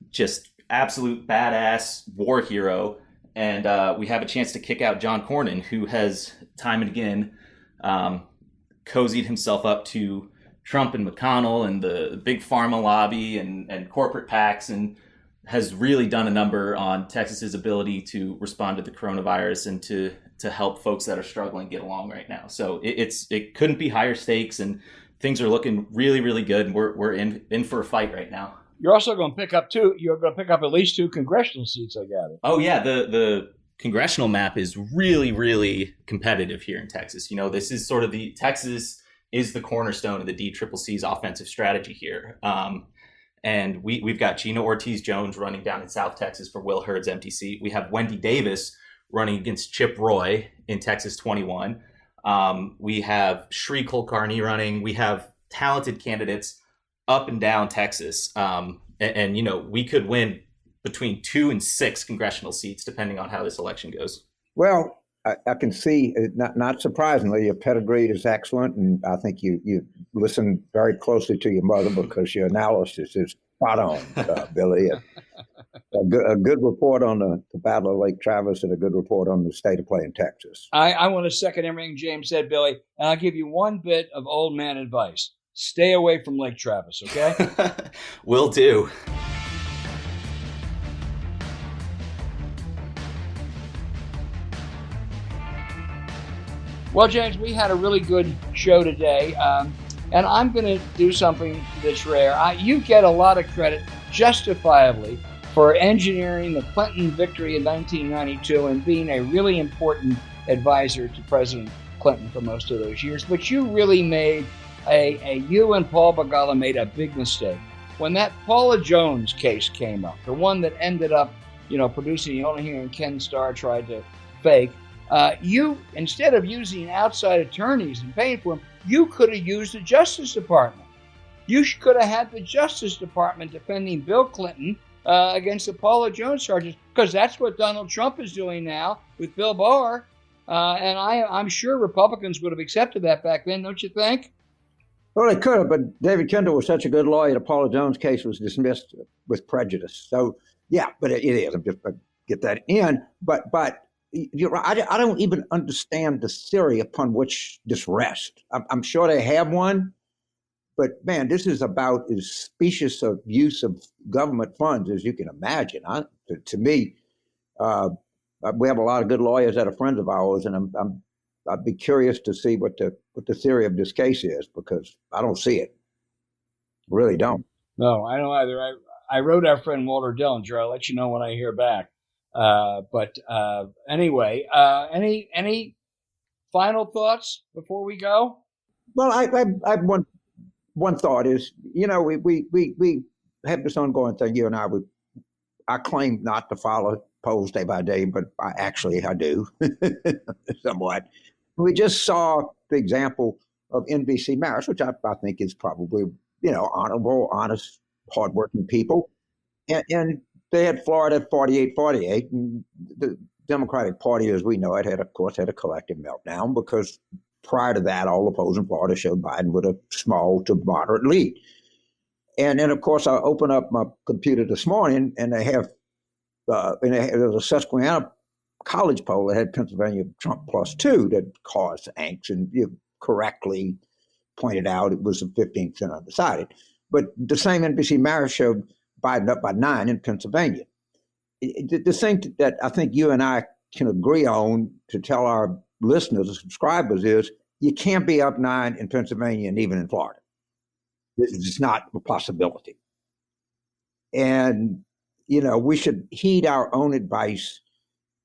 [SPEAKER 6] just absolute badass war hero. And we have a chance to kick out John Cornyn, who has time and again cozied himself up to Trump and McConnell and the big pharma lobby and corporate PACs, and has really done a number on Texas's ability to respond to the coronavirus and to help folks that are struggling get along right now. So it couldn't be higher stakes, and things are looking really, really good. We're in for a fight right now.
[SPEAKER 1] You're also going to pick up at least 2 congressional seats, I gather.
[SPEAKER 6] Oh yeah, the congressional map is really, really competitive here in Texas. This is sort of Texas is the cornerstone of the DCCC's offensive strategy here. And we've got Gina Ortiz-Jones running down in South Texas for Will Hurd's empty seat. We have Wendy Davis running against Chip Roy in Texas 21. We have Shri Kulkarni running. We have talented candidates up and down Texas. And we could win between 2 and 6 congressional seats, depending on how this election goes.
[SPEAKER 5] Well, I can see, not surprisingly, your pedigree is excellent, and I think you listen very closely to your mother, because your analysis is spot on, Billy. A good report on the Battle of Lake Travis, and a good report on the state of play in Texas.
[SPEAKER 1] I want to second everything James said, Billy, and I'll give you one bit of old man advice. Stay away from Lake Travis, okay?
[SPEAKER 6] Will do.
[SPEAKER 1] Well, James, we had a really good show today, and I'm going to do something that's rare. You get a lot of credit, justifiably, for engineering the Clinton victory in 1992 and being a really important advisor to President Clinton for most of those years. But you really made you and Paul Begala made a big mistake. When that Paula Jones case came up, the one that ended up, producing the only hearing Ken Starr tried to fake, you, instead of using outside attorneys and paying for them, you could have used the Justice Department. You could have had the Justice Department defending Bill Clinton against the Paula Jones charges, because that's what Donald Trump is doing now with Bill Barr. And I'm sure Republicans would have accepted that back then, don't you think?
[SPEAKER 5] Well, they could have, but David Kendall was such a good lawyer. The Paula Jones case was dismissed with prejudice. So, yeah, but it is. I'm just going to get that in. But you're right. I don't even understand the theory upon which this rests. I'm sure they have one, but man, this is about as specious of use of government funds as you can imagine. To me, we have a lot of good lawyers that are friends of ours, and I'd be curious to see what the theory of this case is, because I don't see it. Really don't.
[SPEAKER 1] No, I don't either. I wrote our friend Walter Dillinger. I'll let you know when I hear back. But anyway, any final thoughts before we go?
[SPEAKER 5] Well, I have one thought is, we have this ongoing thing. You and I claim not to follow polls day by day, but I do somewhat. We just saw the example of NBC Marist, which I think is probably, honorable, honest, hardworking people. And they had Florida at 48-48, and the Democratic Party, as we know it, had a collective meltdown because prior to that, all the polls in Florida showed Biden with a small to moderate lead. And then, of course, I opened up my computer this morning, and they have there was a Susquehanna College poll that had Pennsylvania Trump +2 that caused angst, and you correctly pointed out it was a 15% undecided. But the same NBC Marist showed Biden up by 9 in Pennsylvania. The thing that I think you and I can agree on to tell our listeners and subscribers is you can't be up 9 in Pennsylvania and even in Florida. It's not a possibility. And, we should heed our own advice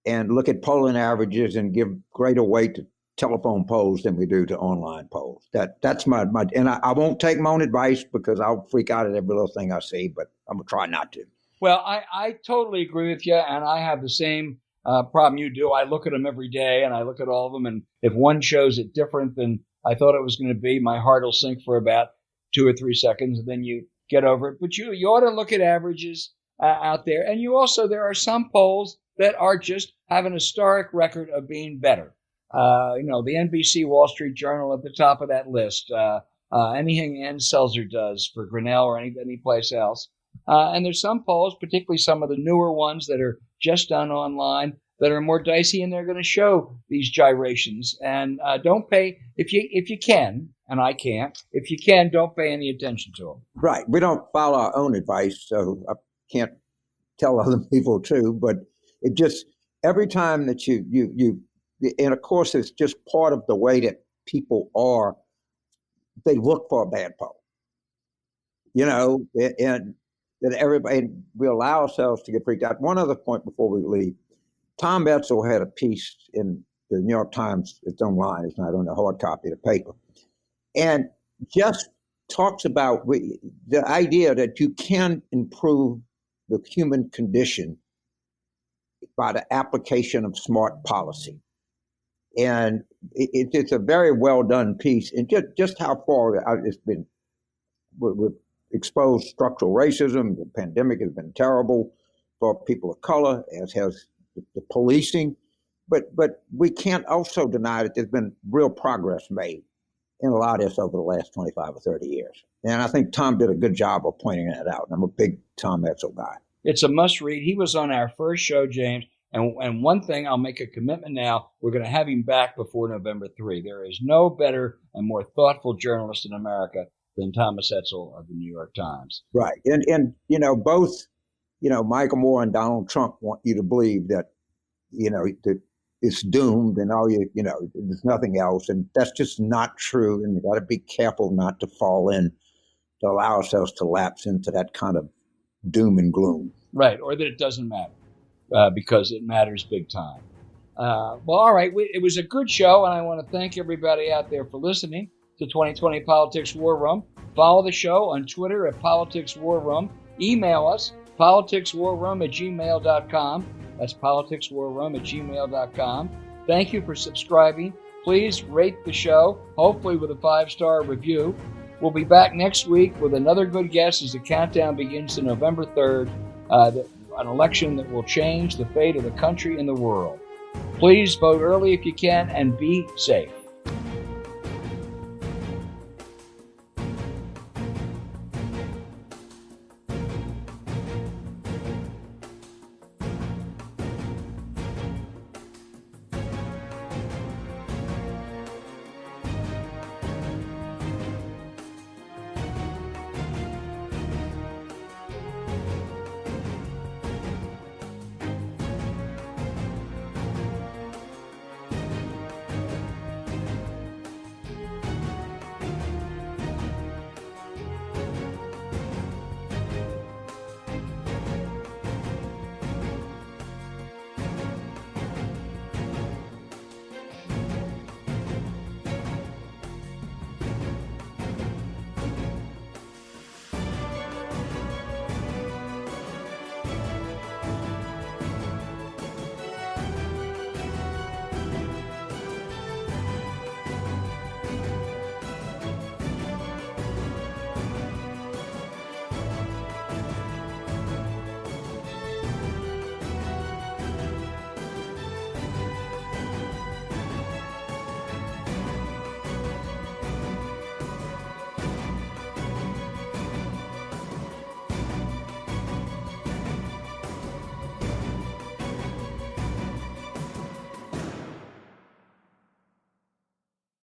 [SPEAKER 5] and look at polling averages and give greater weight to telephone polls than we do to online polls. That's my and I won't take my own advice because I'll freak out at every little thing I see, but I'm going to try not to.
[SPEAKER 1] Well, I totally agree with you, and I have the same problem you do. I look at them every day, and I look at all of them, and if one shows it different than I thought it was going to be, my heart will sink for about 2 or 3 seconds, and then you get over it. But you ought to look at averages out there, and there are some polls that are just have an historic record of being better. The NBC Wall Street Journal at the top of that list, anything Ann Selzer does for Grinnell or any place else. And there's some polls, particularly some of the newer ones that are just done online, that are more dicey, and they're going to show these gyrations. And don't pay if you can, and I can't. If you can, don't pay any attention to them.
[SPEAKER 5] Right. We don't follow our own advice, so I can't tell other people too. But it just every time that you and of course it's just part of the way that people are. They look for a bad poll, and that everybody, we allow ourselves to get freaked out. One other point before we leave. Tom Etzel had a piece in the New York Times. It's online. It's not on the hard copy of the paper. And just talks about the idea that you can improve the human condition by the application of smart policy. And it's a very well done piece. And just how far it's been, we've exposed structural racism. The pandemic has been terrible for people of color, as has the policing. But we can't also deny that there's been real progress made in a lot of this over the last 25 or 30 years. And I think Tom did a good job of pointing that out. And I'm a big Tom Etzel guy.
[SPEAKER 1] It's a must read. He was on our first show, James. And one thing, I'll make a commitment now, we're going to have him back before November 3. There is no better and more thoughtful journalist in America than Thomas Etzel of the New York Times.
[SPEAKER 5] Right. And both, Michael Moore and Donald Trump want you to believe that, that it's doomed and there's nothing else. And that's just not true. And you got to be careful not to fall in, to allow ourselves to lapse into that kind of doom and gloom.
[SPEAKER 1] Right. Or that it doesn't matter because it matters big time. Well, all right. It was a good show. And I want to thank everybody out there for listening to 2020 Politics War Room. Follow the show on Twitter at Politics War Room. Email us, politicswarroom@gmail.com. That's politicswarroom@gmail.com. Thank you for subscribing. Please rate the show, hopefully with a 5-star review. We'll be back next week with another good guest as the countdown begins to November 3rd, an election that will change the fate of the country and the world. Please vote early if you can and be safe.